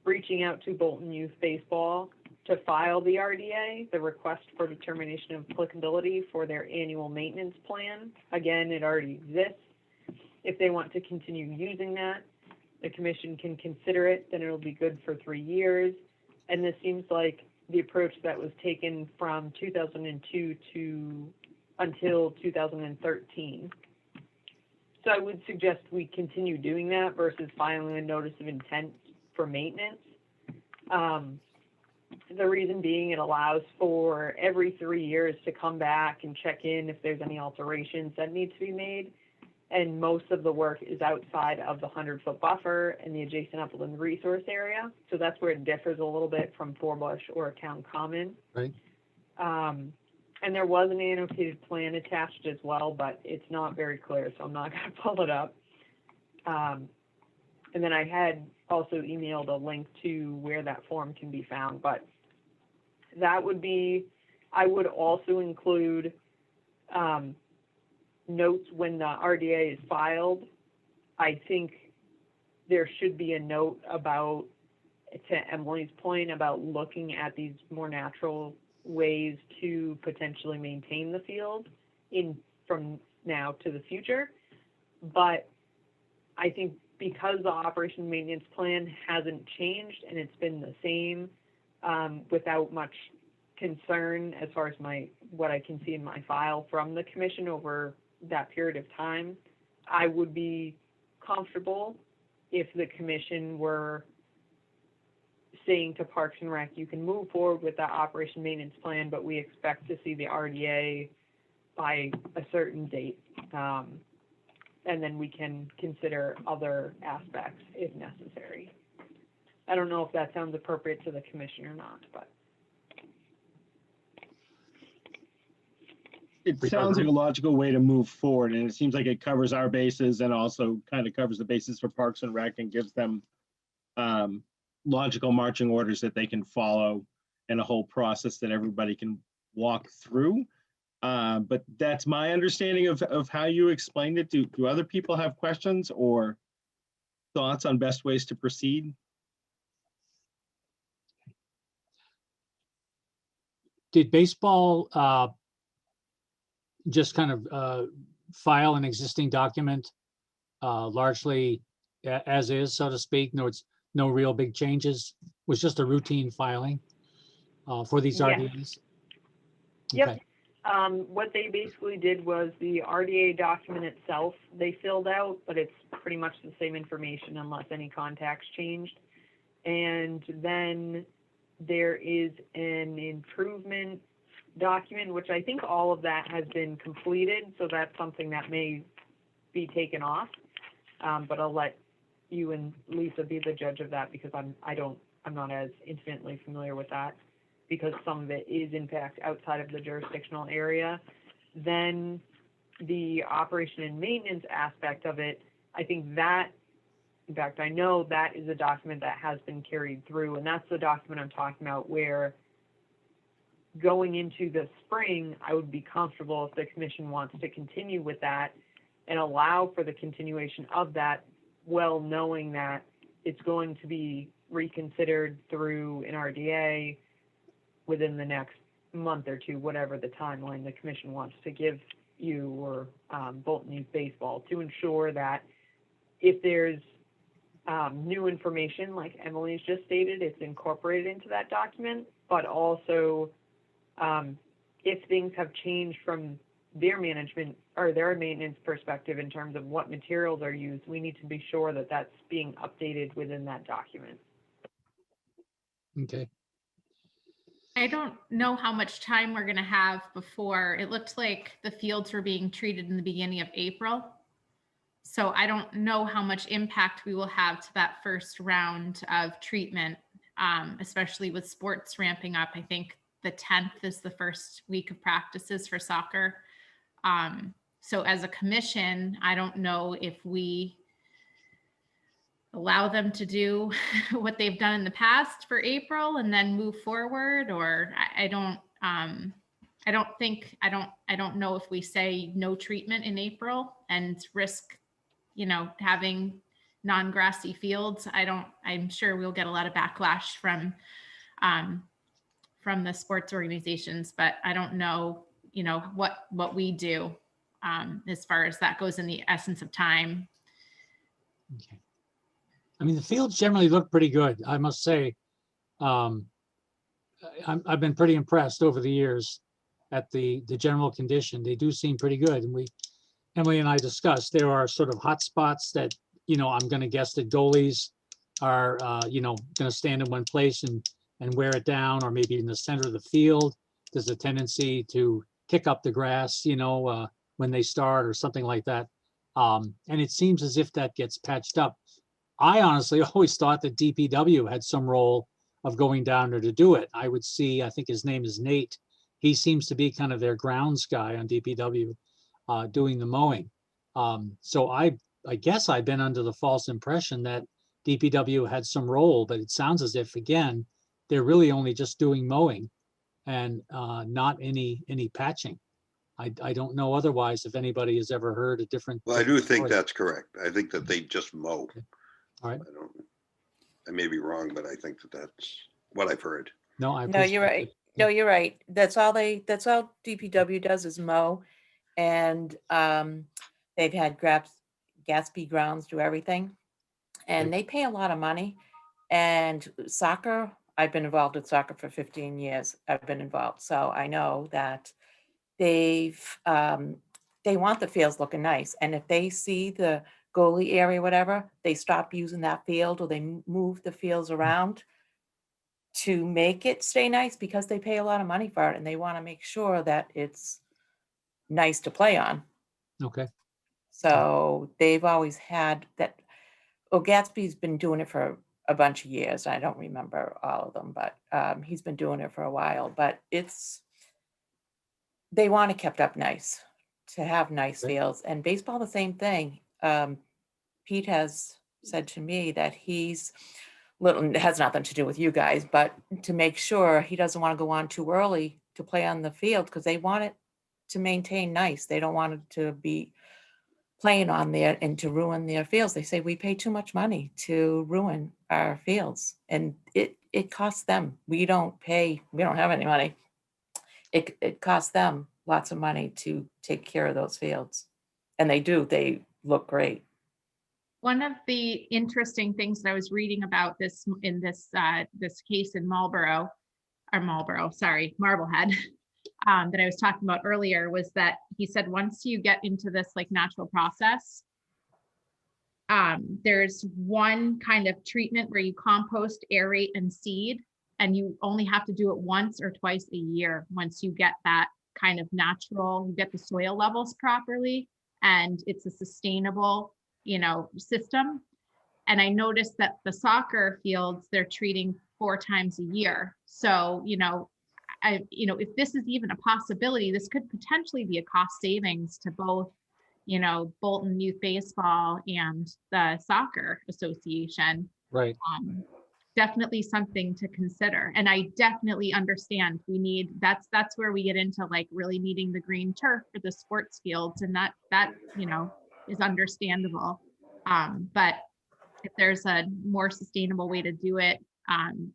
reaching out to Bolton Youth Baseball to file the RDA, the request for determination of applicability for their annual maintenance plan. Again, it already exists. If they want to continue using that, the commission can consider it, then it'll be good for 3 years. And this seems like the approach that was taken from 2002 to until 2013. So I would suggest we continue doing that versus filing a notice of intent for maintenance. The reason being it allows for every 3 years to come back and check in if there's any alterations that need to be made. And most of the work is outside of the 100-foot buffer and the adjacent upland resource area. So that's where it differs a little bit from Forbush or Town Common. Right. And there was an annotated plan attached as well, but it's not very clear, so I'm not going to pull it up. And then I had also emailed a link to where that form can be found, but that would be, I would also include notes when the RDA is filed. I think there should be a note about, to Emily's point, about looking at these more natural ways to potentially maintain the field from now to the future. But I think because the operation maintenance plan hasn't changed and it's been the same without much concern as far as what I can see in my file from the commission over that period of time, I would be comfortable if the commission were saying to Parks and Rec, you can move forward with that operation maintenance plan, but we expect to see the RDA by a certain date. And then we can consider other aspects if necessary. I don't know if that sounds appropriate to the commission or not, but. It sounds like a logical way to move forward, and it seems like it covers our bases and also kind of covers the bases for Parks and Rec and gives them logical marching orders that they can follow and a whole process that everybody can walk through. But that's my understanding of how you explained it. Do other people have questions or thoughts on best ways to proceed? Did baseball just kind of file an existing document largely as is, so to speak? No, it's no real big changes. It was just a routine filing for these Yes. RDAs? Yep. Okay. What they basically did was the RDA document itself they filled out, but it's pretty much the same information unless any contacts changed. And then there is an improvement document, which I think all of that has been completed, so that's something that may be taken off. But I'll let you and Lisa be the judge of that because I'm not as intimately familiar with that. because some of it is in fact outside of the jurisdictional area. Then the operation and maintenance aspect of it, I think that, in fact, I know that is a document that has been carried through, and that's the document I'm talking about where going into the spring, I would be comfortable if the commission wants to continue with that and allow for the continuation of that, well knowing that it's going to be reconsidered through an RDA within the next month or two, whatever the timeline the commission wants to give you or Bolton Youth Baseball, to ensure that if there's new information, like Emily's just stated, it's incorporated into that document, but also if things have changed from their management or their maintenance perspective in terms of what materials are used, we need to be sure that that's being updated within that document. Okay. I don't know how much time we're going to have before. It looked like the fields were being treated in the beginning of April. So I don't know how much impact we will have to that first round of treatment, especially with sports ramping up. I think the 10th is the first week of practices for soccer. So as a commission, I don't know if we allow them to do what they've done in the past for April and then move forward, or I don't know if we say no treatment in April and risk, having non-grassy fields. I'm sure we'll get a lot of backlash from the sports organizations, but I don't know, what we do as far as that goes in the essence of time. Okay. I mean, the fields generally look pretty good, I must say. I've been pretty impressed over the years at the general condition. They do seem pretty good. And Emily and I discussed, there are sort of hot spots that, I'm going to guess that goalies are, going to stand in one place and wear it down, or maybe in the center of the field, there's a tendency to kick up the grass, when they start or something like that. And it seems as if that gets patched up. I honestly always thought that DPW had some role of going down there to do it. I would see, I think his name is Nate. He seems to be kind of their grounds guy on DPW, doing the mowing. So I guess I've been under the false impression that DPW had some role, but it sounds as if, again, they're really only just doing mowing and not any patching. I don't know otherwise if anybody has ever heard a different. Well, I do think story. that's correct. I think that they just mow. Okay. All right. I may be wrong, but I think that that's what I've heard. No, I No, you're appreciate right. it. No, you're right. That's all DPW does is mow. And they've had Gatsby Grounds do everything. And Okay. they pay a lot of money. And soccer, I've been involved with soccer for 15 years. I've been involved. So I know that they want the fields looking nice. And if they see the goalie area, whatever, they stop using that field, or they move the fields around to make it stay nice, because they pay a lot of money for it and they want to make sure that it's nice to play on. Okay. So they've always had that. Well, Gatsby's been doing it for a bunch of years. I don't remember all of them, but he's been doing it for a while. But they want it kept up nice, to have nice Okay. fields. And baseball, the same thing. Pete has said to me that it has nothing to do with you guys, but to make sure he doesn't want to go on too early to play on the field, because they want it to maintain nice. They don't want it to be playing on there and to ruin their fields. They say we pay too much money to ruin our fields, and it costs them. We don't have any money. It costs them lots of money to take care of those fields, and they look great. One of the interesting things that I was reading about this case in Marblehead, that I was talking about earlier, was that he said once you get into this like natural process, there's one kind of treatment where you compost, aerate, and seed, and you only have to do it once or twice a year. Once you get that kind of natural, you get the soil levels properly, and it's a sustainable, system. And I noticed that the soccer fields, they're treating 4 times a year. So, if this is even a possibility, this could potentially be a cost savings to both, Bolton Youth Baseball and the Soccer Association. Right. Definitely something to consider. And I definitely understand that's where we get into like really needing the green turf for the sports fields. And that, is understandable. But if there's a more sustainable way to do it,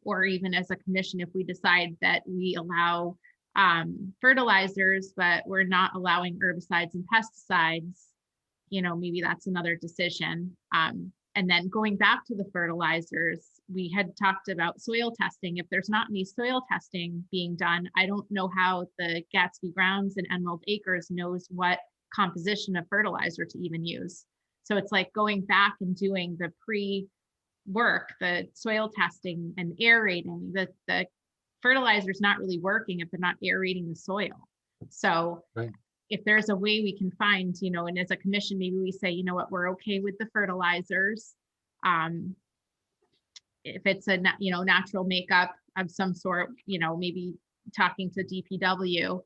or even as a commission, if we decide that we allow fertilizers, but we're not allowing herbicides and pesticides, maybe that's another decision. And then going back to the fertilizers, we had talked about soil testing. If there's not any soil testing being done, I don't know how the Gatsby Grounds and Emerald Acres knows what composition of fertilizer to even use. So it's like going back and doing the pre-work, the soil testing and aerating. The fertilizer is not really working if they're not aerating the soil. So Right. If there's a way we can find, and as a commission, maybe we say, what, we're okay with the fertilizers. If it's a, natural makeup of some sort, maybe talking to DPW,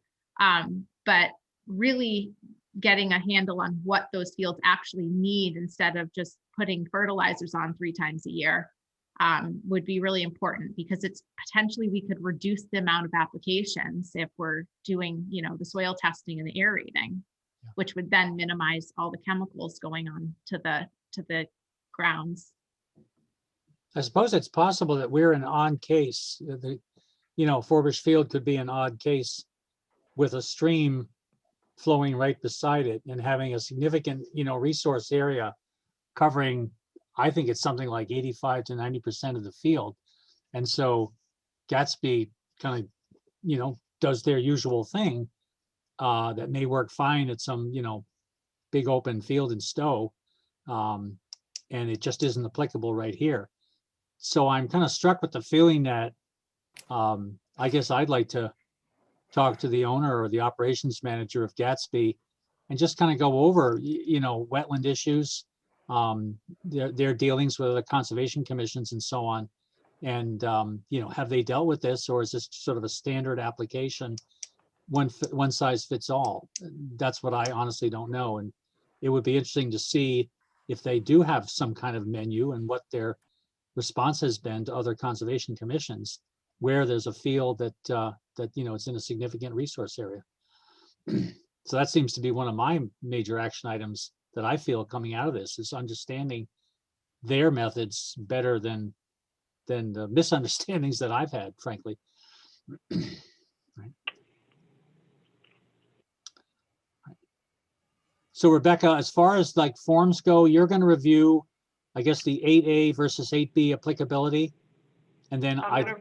but really getting a handle on what those fields actually need instead of just putting fertilizers on 3 times a year would be really important, because it's potentially we could reduce the amount of applications if we're doing, the soil testing and the aerating, which would then minimize all the chemicals going on to the grounds. I suppose it's possible that we're an odd case. Forbush Field could be an odd case with a stream flowing right beside it and having a significant, resource area covering, I think it's something like 85 to 90% of the field. And so Gatsby kind of, does their usual thing that may work fine at some, big open field in Stowe. And it just isn't applicable right here. So I'm kind of struck with the feeling that I guess I'd like to talk to the owner or the operations manager of Gatsby and just kind of go over, wetland issues, their dealings with the conservation commissions and so on. And, have they dealt with this, or is this sort of a standard application, one size fits all? That's what I honestly don't know. And it would be interesting to see if they do have some kind of menu and what their response has been to other conservation commissions where there's a field that it's in a significant resource area. So that seems to be one of my major action items that I feel coming out of this, is understanding their methods better than the misunderstandings that I've had, frankly. Right. So Rebecca, as far as like forms go, you're going to review, I guess, the 8A versus 8B applicability. And then I'm gonna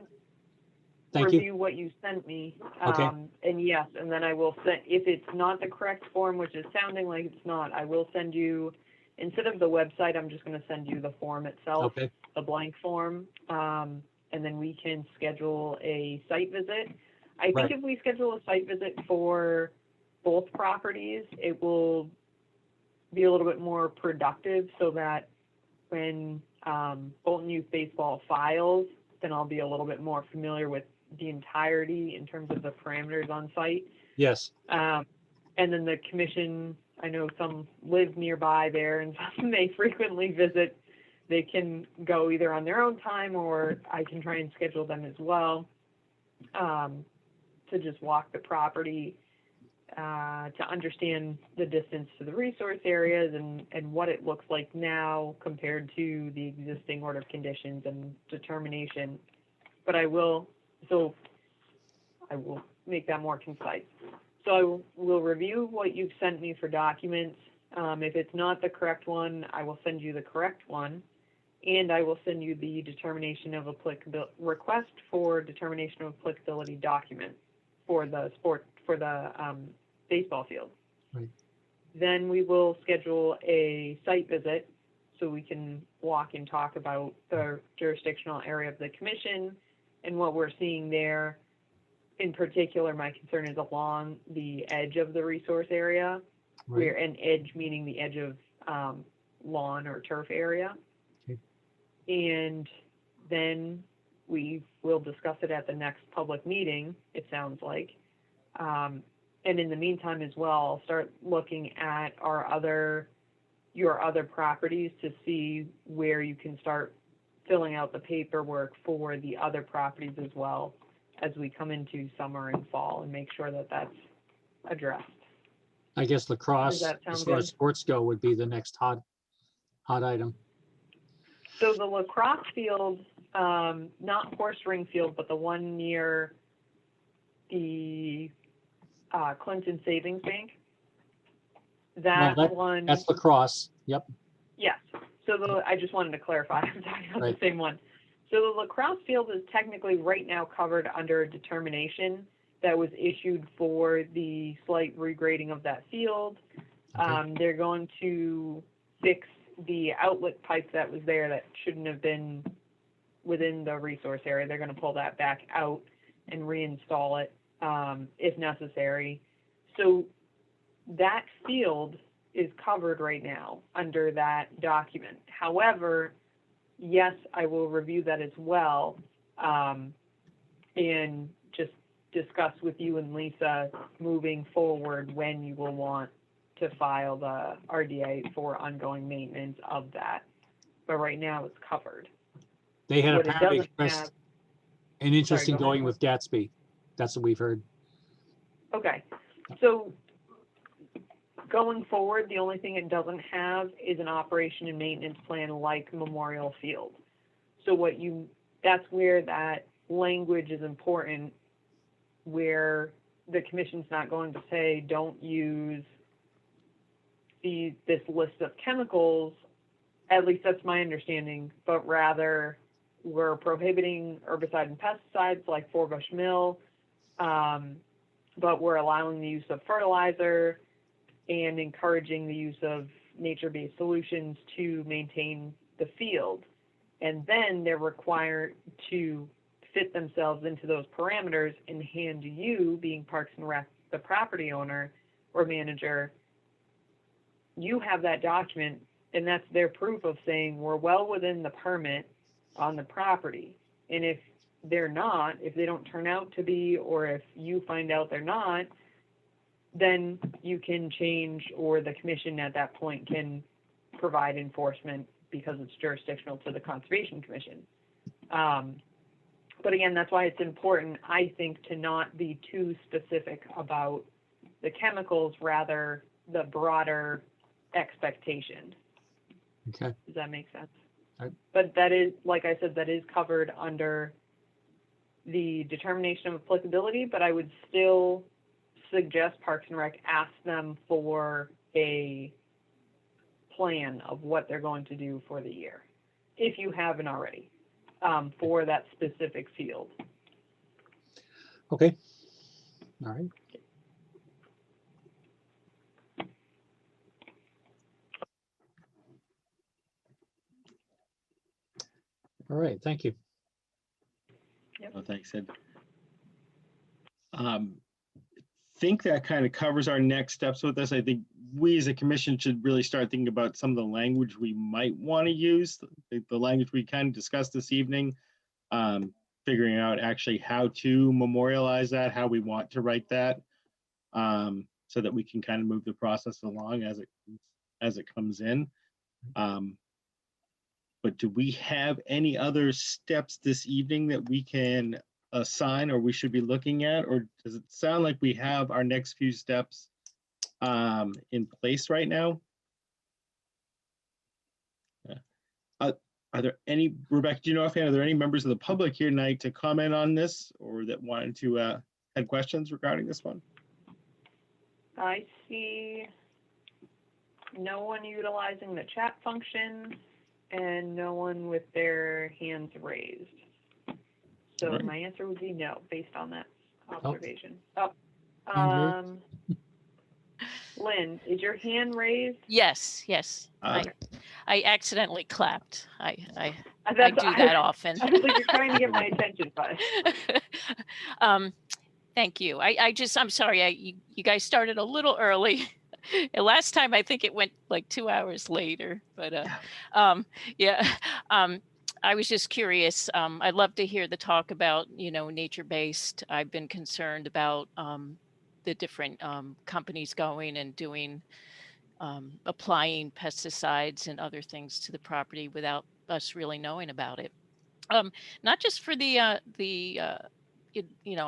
thank you. review what you sent me. Okay. And yes, and then I will send, if it's not the correct form, which is sounding like it's not, I will send you, instead of the website, I'm just gonna send you the form itself, Okay. the blank form. And then we can schedule a site visit. I think Right. if we schedule a site visit for both properties, it will be a little bit more productive, so that when Bolton Youth Baseball files, then I'll be a little bit more familiar with the entirety in terms of the parameters on site. Yes. And then the commission, I know some live nearby there and some they frequently visit. They can go either on their own time, or I can try and schedule them as well to just walk the property, to understand the distance to the resource areas and what it looks like now compared to the existing order of conditions and determination. But I will make that more concise. So I will review what you've sent me for documents. If it's not the correct one, I will send you the correct one, and I will send you the determination of applicability request for determination of applicability document for the baseball field. Right. Then we will schedule a site visit so we can walk and talk about the jurisdictional area of the commission and what we're seeing there. In particular, my concern is along the edge of the resource area, Right. where an edge meaning the edge of lawn or turf area. Okay. And then we will discuss it at the next public meeting, it sounds like. And in the meantime as well, I'll start looking at your other properties to see where you can start filling out the paperwork for the other properties as well as we come into summer and fall, and make sure that that's addressed. I guess lacrosse, Does that sound as far as good? sports go, would be the next hot item. So the lacrosse field, not horse ring field, but the one near the Clinton Savings Bank. That one. That's lacrosse. Yep. Yes. So I just wanted to clarify. I'm talking about Right. the same one. So the lacrosse field is technically right now covered under a determination that was issued for the slight regrading of that field. Okay. They're going to fix the outlet pipe that was there that shouldn't have been within the resource area. They're going to pull that back out and reinstall it if necessary. So that field is covered right now under that document. However, yes, I will review that as well and just discuss with you and Lisa moving forward when you will want to file the RDA for ongoing maintenance of that. But right now it's covered. They had What it apparently doesn't expressed have- an interest Sorry, in go ahead. going with Gatsby. That's what we've heard. Okay, so going forward, the only thing it doesn't have is an operation and maintenance plan like Memorial Field. So that's where that language is important, where the commission's not going to say, don't use this list of chemicals, at least that's my understanding, but rather we're prohibiting herbicide and pesticides like Forbush Mill, but we're allowing the use of fertilizer and encouraging the use of nature-based solutions to maintain the field. And then they're required to fit themselves into those parameters and hand you, being Parks and Rec, the property owner or manager, you have that document, and that's their proof of saying we're well within the permit on the property. And if they're not, if they don't turn out to be, or if you find out they're not, then you can change, or the commission at that point can provide enforcement because it's jurisdictional to the Conservation Commission. But again, that's why it's important, I think, to not be too specific about the chemicals, rather the broader expectation. Okay. Does that make sense? Right. But that is, like I said, that is covered under the determination of applicability, but I would still suggest Parks and Rec ask them for a plan of what they're going to do for the year, if you haven't already, for that specific field. Okay. All right. All right. Thank you. Oh, thanks, Ed. Think that kind of covers our next steps with this. I think we as a commission should really start thinking about some of the language we might want to use, the language we kind of discussed this evening, figuring out actually how to memorialize that, how we want to write that, so that we can kind of move the process along as it comes in. But do we have any other steps this evening that we can assign or we should be looking at, or does it sound like we have our next few steps in place right now? Are there any, Rebecca, do you know offhand, are there any members of the public here tonight to comment on this or that wanted to had questions regarding this one? I see no one utilizing the chat function and no one with their hands raised. So Right. my answer would be no, based on that observation. Hand Lynn, is your hand raised? Yes, yes. Okay. I accidentally clapped. I do That's- that often. I was like, you're trying to get my attention, but Thank you. I'm sorry. You guys started a little early. Last time I think it went like 2 hours later, but yeah. I was just curious. I'd love to hear the talk about, nature-based. I've been concerned about the different companies going and doing, applying pesticides and other things to the property without us really knowing about it. Not just for I'm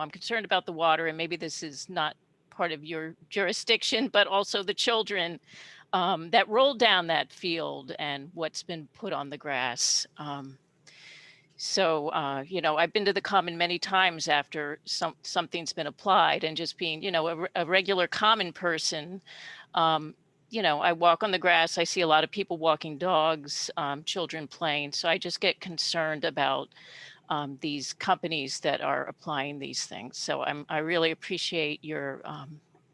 concerned about the water, and maybe this is not part of your jurisdiction, but also the children that rolled down that field and what's been put on the grass. I've been to the common many times after something's been applied, and just being, a regular common person. I walk on the grass. I see a lot of people walking dogs, children playing. So I just get concerned about these companies that are applying these things. So I really appreciate your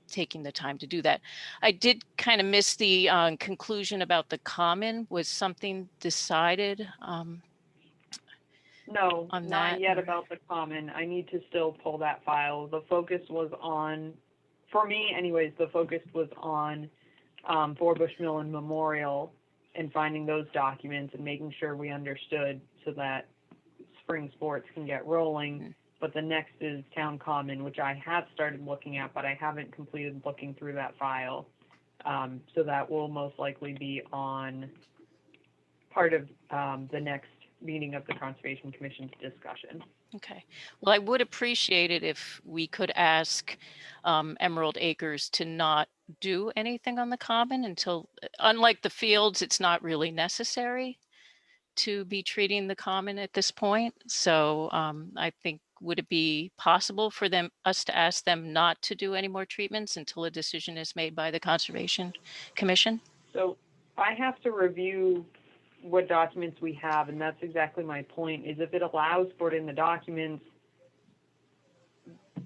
taking the time to do that. I did kind of miss the conclusion about the common. Was something decided? No, On not that, yet or- about the common. I need to still pull that file. The focus was on, for me anyways, the focus was on Forbush Mill and Memorial and finding those documents and making sure we understood so that spring sports can get rolling. But the next is Town Common, which I have started looking at, but I haven't completed looking through that file. So that will most likely be on part of the next meeting of the Conservation Commission's discussion. Okay. Well, I would appreciate it if we could ask Emerald Acres to not do anything on the common until, unlike the fields, it's not really necessary to be treating the common at this point. So I think, would it be possible for us to ask them not to do any more treatments until a decision is made by the Conservation Commission? So I have to review what documents we have, and that's exactly my point, is if it allows for it in the documents,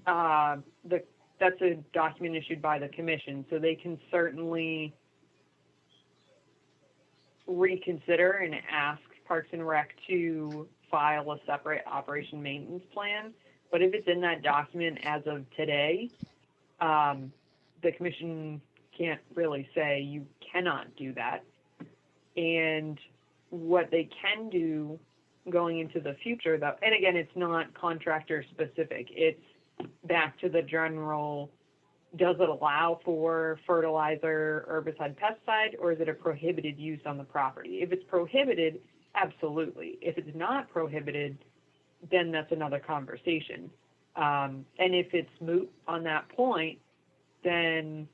that's a document issued by the commission, so they can certainly reconsider and ask Parks and Rec to file a separate operation maintenance plan. But if it's in that document as of today, the commission can't really say you cannot do that. And what they can do going into the future, though, and again, it's not contractor specific, it's back to the general, does it allow for fertilizer, herbicide, pesticide, or is it a prohibited use on the property? If it's prohibited, absolutely. If it's not prohibited, then that's another conversation. And if it's moot on that point, then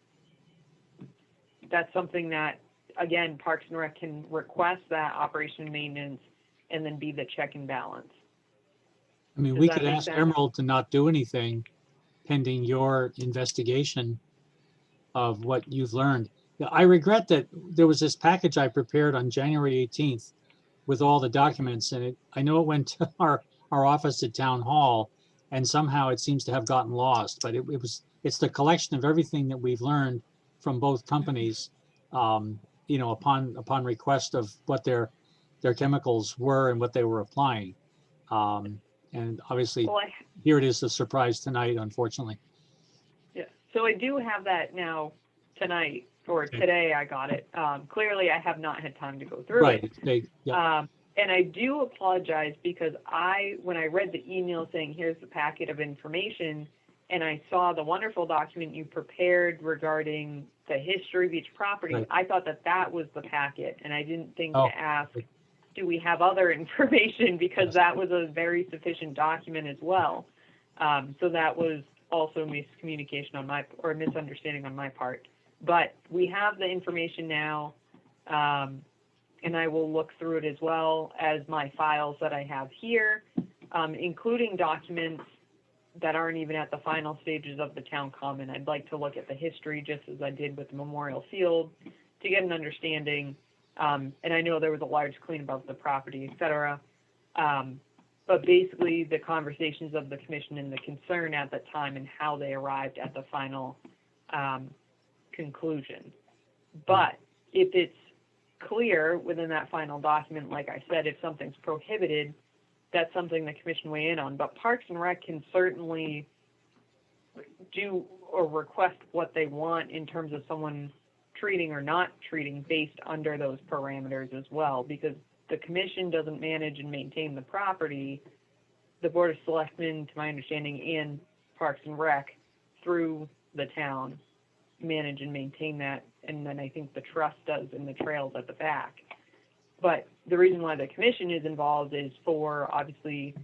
that's something that, again, Parks and Rec can request that operation and maintenance and then be the check and balance. I mean, Does we that could make ask sense? Emerald to not do anything pending your investigation of what you've learned. Yeah, I regret that there was this package I prepared on January 18th with all the documents, and I know it went to our office at Town Hall, and somehow it seems to have gotten lost, but it's the collection of everything that we've learned from both companies, upon request of what their chemicals were and what they were applying. And obviously, Well, here it is, a surprise tonight, unfortunately. yeah. So I do have that now tonight, or Okay. today I got it. Clearly I have not had time to go through Right, it. it's big, yeah. And I do apologize because when I read the email saying, here's the packet of information, and I saw the wonderful document you prepared regarding the history of each property, Right. I thought that was the packet, and I didn't think Oh. to ask, do we have other information? Because that was a very sufficient document as well. So that was also miscommunication on my, or misunderstanding on my part. But we have the information now, and I will look through it as well as my files that I have here, including documents that aren't even at the final stages of the town common. I'd like to look at the history just as I did with the Memorial Field to get an understanding. And I know there was a large cleanup of the property, et cetera. But basically the conversations of the commission and the concern at the time and how they arrived at the final conclusion. But if it's clear within that final document, like I said, if something's prohibited, that's something the commission weigh in on. But Parks and Rec can certainly do or request what they want in terms of someone treating or not treating based under those parameters as well, because the commission doesn't manage and maintain the property, the Board of Selectmen, to my understanding, and Parks and Rec through the town manage and maintain that, and then I think the trust does in the trails at the back. But the reason why the commission is involved is for obviously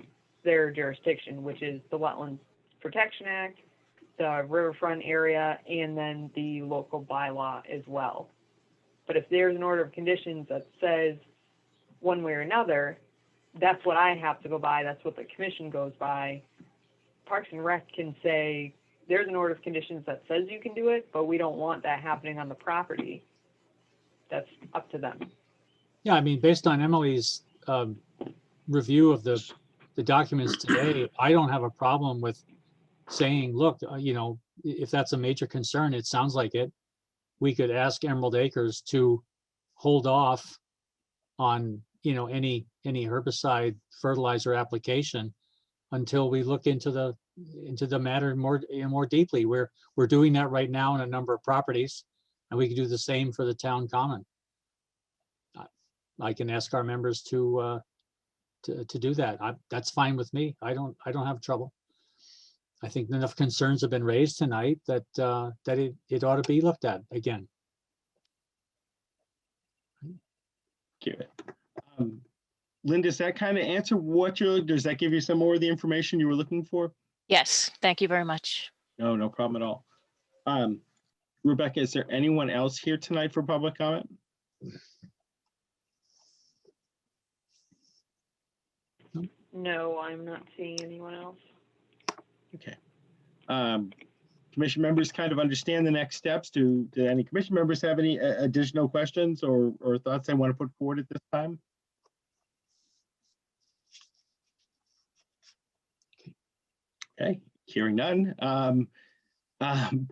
their jurisdiction, which is the Wetlands Protection Act, the riverfront area, and then the local bylaw as well. But if there's an order of conditions that says one way or another, that's what I have to go by, that's what the commission goes by. Parks and Rec can say, there's an order of conditions that says you can do it, but we don't want that happening on the property. That's up to them. Yeah, I mean, based on Emily's review of the documents today, I don't have a problem with saying, look, you know, if that's a major concern, it sounds like it, we could ask Emerald Acres to hold off on, you know, any herbicide fertilizer application until we look into the matter more deeply. We're doing that right now in a number of properties, and we can do the same for the town common. I can ask our members to do that. That's fine with me. I don't have trouble. I think enough concerns have been raised tonight that it ought to be looked at again. Okay. Lynn, does that kind of answer does that give you some more of the information you were looking for? Yes, thank you very much. No problem at all. Rebecca, is there anyone else here tonight for public comment? No, I'm not seeing anyone else. Okay. Commission members kind of understand the next steps. Do any commission members have any additional questions or thoughts they want to put forward at this time? Okay, hearing none.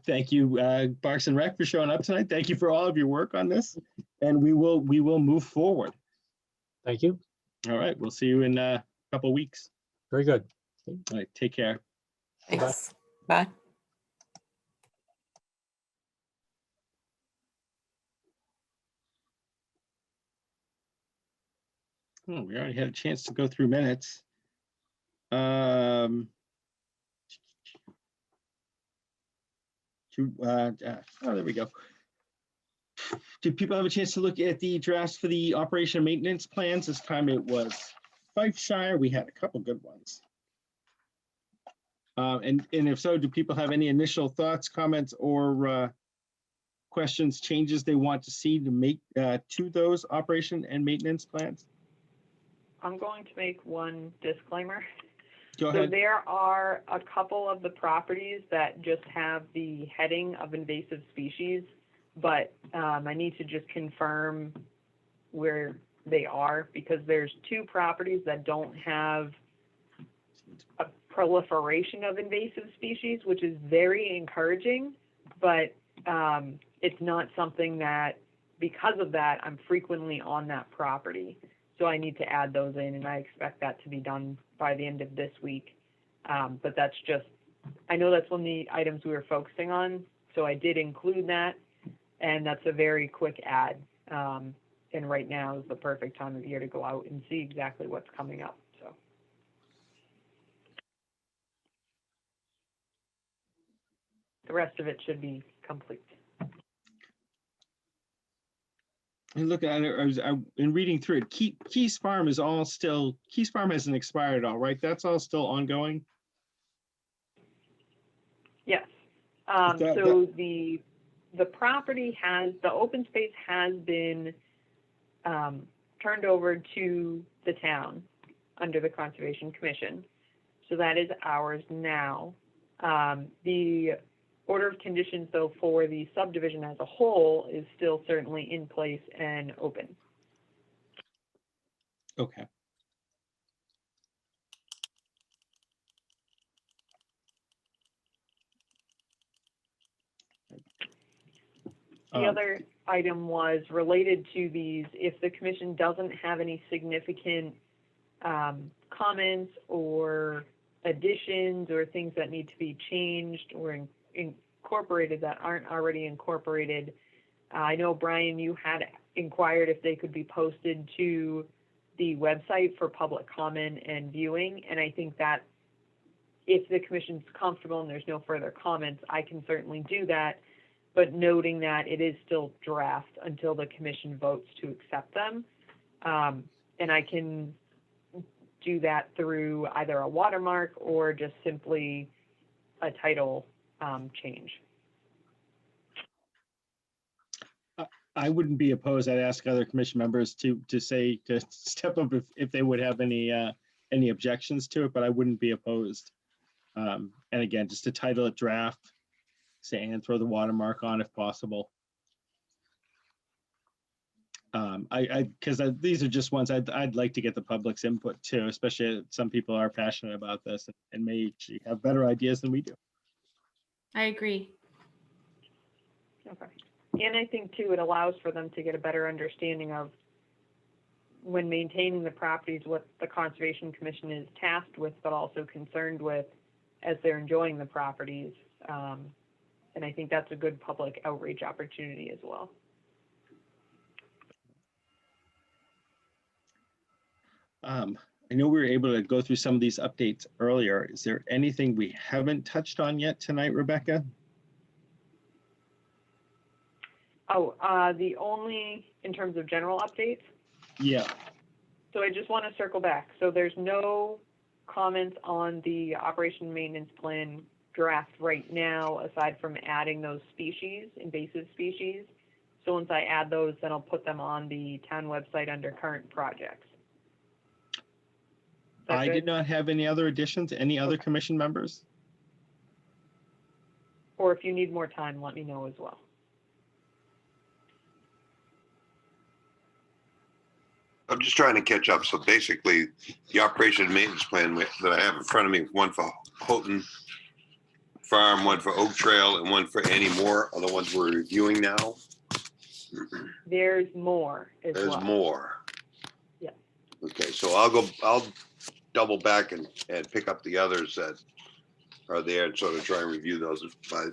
Thank you, Parks and Rec, for showing up tonight. Thank you for all of your work on this, and we will move forward. Thank you. All right, we'll see you in a couple of weeks. Very good. All right, take care. Thanks. Bye. Oh, we already had a chance to go through minutes. There we go. Did people have a chance to look at the drafts for the operation and maintenance plans? This time it was Fifeshire. We had a couple good ones. And if so, do people have any initial thoughts, comments, or questions, changes they want to see to make to those operation and maintenance plans? I'm going to make one disclaimer. Go So ahead. there are a couple of the properties that just have the heading of invasive species, but I need to just confirm where they are, because there's two properties that don't have a proliferation of invasive species, which is very encouraging, but it's not something that, because of that, I'm frequently on that property. So I need to add those in, and I expect that to be done by the end of this week. But that's just, I know that's one of the items we were focusing on, so I did include that, and that's a very quick add. And right now is the perfect time of year to go out and see exactly what's coming up. So the rest of it should be complete. And look at it, in reading through it, Keys Farm is all still, Keys Farm hasn't expired at all, right? That's all still ongoing? Yes. That- So the property has, the open space has been turned over to the town under the Conservation Commission. So that is ours now. The order of conditions, though, for the subdivision as a whole is still certainly in place and open. Okay. The other item was related to these, if the commission doesn't have any significant comments or additions or things that need to be changed or incorporated that aren't already incorporated. I know, Brian, you had inquired if they could be posted to the website for public comment and viewing. And I think that if the commission's comfortable and there's no further comments, I can certainly do that, but noting that it is still draft until the commission votes to accept them. And I can do that through either a watermark or just simply a title change. I wouldn't be opposed. I'd ask other commission members to step up if they would have any objections to it, but I wouldn't be opposed. And again, just to title it draft, say, and throw the watermark on if possible. Because these are just ones I'd like to get the public's input too, especially some people are passionate about this and may actually have better ideas than we do. I agree. Okay. And I think too, it allows for them to get a better understanding of when maintaining the properties, what the Conservation Commission is tasked with, but also concerned with as they're enjoying the properties. And I think that's a good public outreach opportunity as well. I know we were able to go through some of these updates earlier. Is there anything we haven't touched on yet tonight, Rebecca? Oh, the only, in terms of general updates? Yeah. So I just want to circle back. So there's no comments on the operation maintenance plan draft right now, aside from adding those species, invasive species. So once I add those, then I'll put them on the town website under current projects. Is that I good? did not have any other additions. Any other commission members? Or if you need more time, let me know as well. I'm just trying to catch up. So basically, the operation and maintenance plan that I have in front of me, one for Houghton Farm, one for Oak Trail, and one for Annie Moore are the ones we're reviewing now. There's more as well. There's more. Yeah. Okay, so I'll double back and pick up the others that are there and sort of try and review those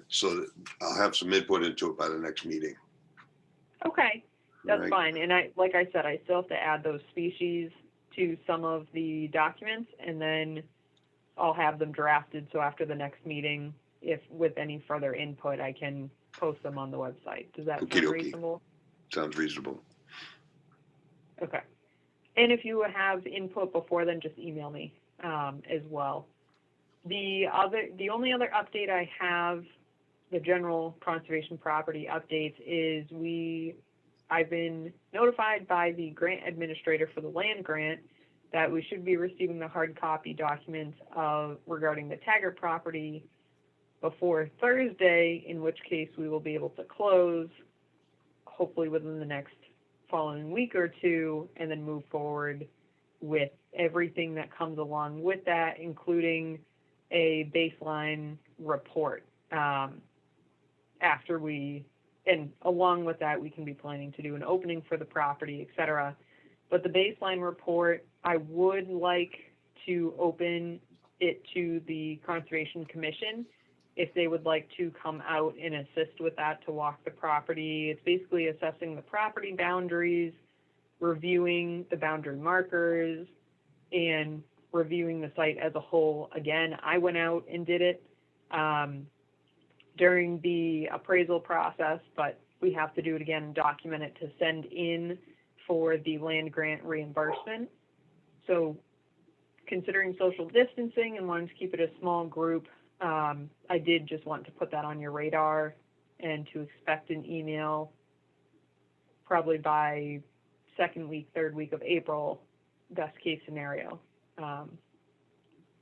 so that I'll have some input into it by the next meeting. Okay. That's Right. fine. And like I said, I still have to add those species to some of the documents, and then I'll have them drafted. So after the next meeting, if with any further input, I can post them on the website. Does that sound Okey-dokey. reasonable? Sounds reasonable. Okay. And if you have input before then, just email me as well. The only other update I have, the general conservation property updates, is I've been notified by the grant administrator for the land grant that we should be receiving the hard copy documents regarding the Taggart property before Thursday, in which case we will be able to close hopefully within the next following week or two, and then move forward with everything that comes along with that, including a baseline report. And along with that, we can be planning to do an opening for the property, et cetera. But the baseline report, I would like to open it to the Conservation Commission if they would like to come out and assist with that, to walk the property. It's basically assessing the property boundaries, reviewing the boundary markers, and reviewing the site as a whole. Again, I went out and did it during the appraisal process, but we have to do it again and document it to send in for the land grant reimbursement. So considering social distancing and wanting to keep it a small group, I did just want to put that on your radar and to expect an email probably by second week, third week of April, best case scenario.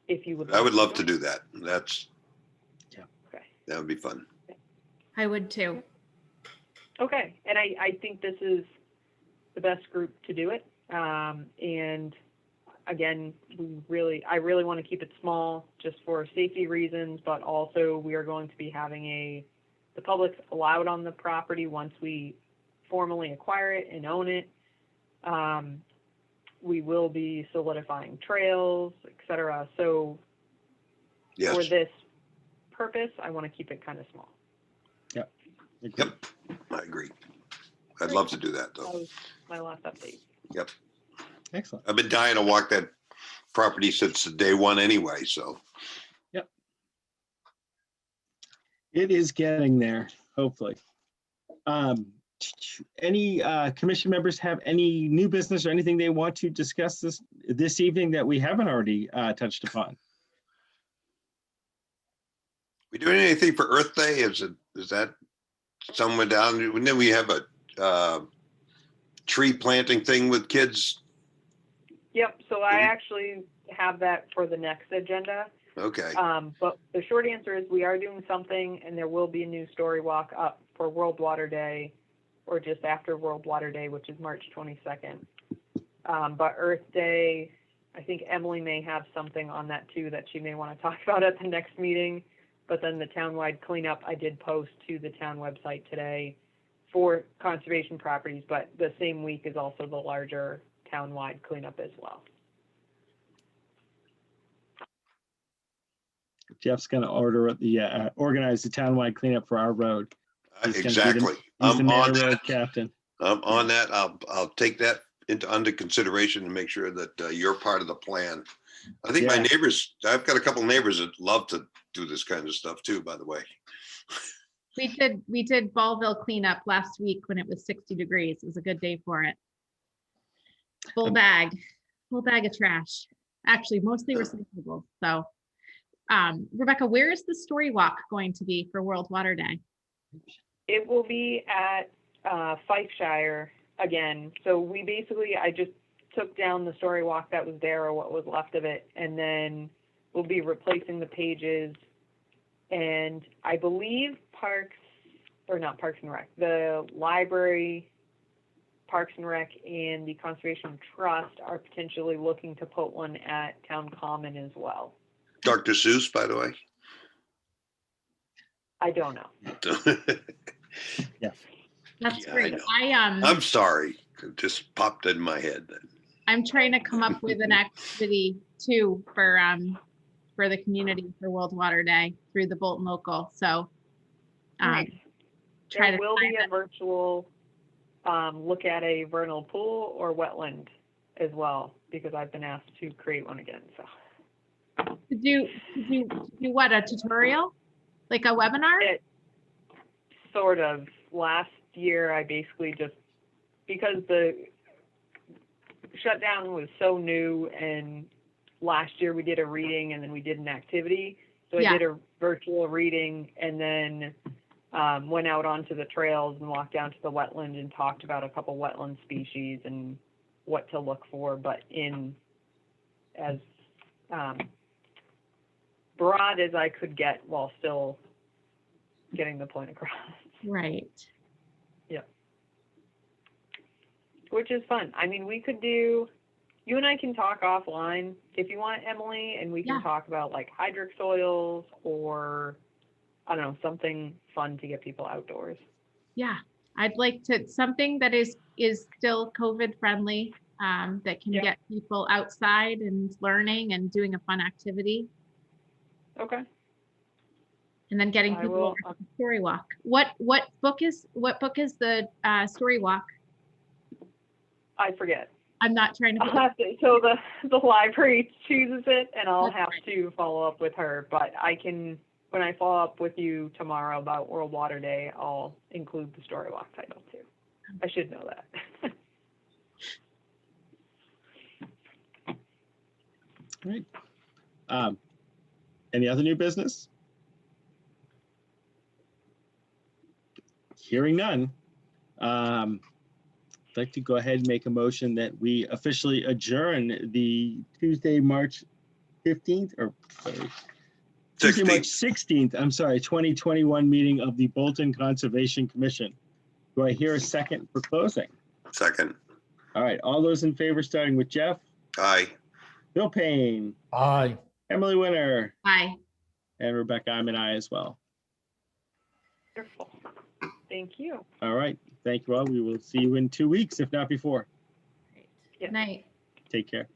If you would. I would love to do that. Okay. That would be fun. I would too. Okay, and I think this is the best group to do it. And again, I really want to keep it small just for safety reasons, but also we are going to be having the public's allowed on the property once we formally acquire it and own it. We will be solidifying trails, et cetera. So Yes. for this purpose, I want to keep it kind of small. Yep. I agree. I'd love to do that though. That was my last update. Yep. Excellent. I've been dying to walk that property since day one anyway, so. It is getting there, hopefully. Any commission members have any new business or anything they want to discuss this evening that we haven't already touched upon? We doing anything for Earth Day? Is that somewhere down? And then we have a tree planting thing with kids. Yep, so I actually have that for the next agenda. Okay. But the short answer is we are doing something, and there will be a new story walk up for World Water Day, or just after World Water Day, which is March 22nd. But Earth Day, I think Emily may have something on that too that she may want to talk about at the next meeting. But then the townwide cleanup, I did post to the town website today for conservation properties, but the same week is also the larger townwide cleanup as well. Jeff's going to organize the townwide cleanup for our road. He's gonna be Exactly. He's the I'm mayor on road that. captain. I'm on that. I'll take that under consideration and make sure that you're part of the plan. I think my Yeah. neighbors, I've got a couple neighbors that love to do this kind of stuff too, by the way. We did Ballville cleanup last week when it was 60 degrees. It was a good day for it. Full bag of trash. Actually, mostly recyclable. So, Rebecca, where is the story walk going to be for World Water Day? It will be at Fifeshire again. So I just took down the story walk that was there, or what was left of it, and then we'll be replacing the pages. And I believe Parks and Rec, the library, Parks and Rec, and the Conservation Trust are potentially looking to put one at Town Common as well. Dr. Seuss, by the way. I don't know. That's Yeah, great. I know. I'm sorry. It just popped in my head then. I'm trying to come up with an activity too for the community for World Water Day through the Bolton Local. So Nice. try There to will be find a virtual look at a vernal pool or wetland as well, because I've been asked to create one again. So to do what, a tutorial, like a webinar? it sort of, last year I basically just, because the shutdown was so new, and last year we did a reading and then we did an activity. So I did a virtual reading and then went out onto the trails and walked down to the wetland and talked about a couple wetland species and what to look for, but in as broad as I could get while still getting the point across. Right. Yep. Which is fun. I mean, you and I can talk offline if you want, Emily, and we can talk about like hydric soils or, I don't know, something fun to get people outdoors. Yeah, I'd like something that is still COVID friendly, that can get people outside and learning and doing a fun activity. Okay. And then getting people over to the story walk. What book is the story walk? I forget. I'm not trying to. So the library chooses it, and I'll have to follow up with her. But I can, when I follow up with you tomorrow about World Water Day, I'll include the story walk title too. I should know that. All right. Any other new business? Hearing none. I'd like to go ahead and make a motion that we officially adjourn the Tuesday, March 15th, or sorry, Tuesday, March 16th, 2021 meeting of the Bolton Conservation Commission. Do I hear a second for closing? Second. All right, all those in favor, starting with Jeff, Aye. Bill Payne, Aye. Emily Winter, Hi. and Rebecca, I'm an aye as well. Wonderful. Thank you. All right, thank you all. We will see you in 2 weeks, if not before. Good night. Take care.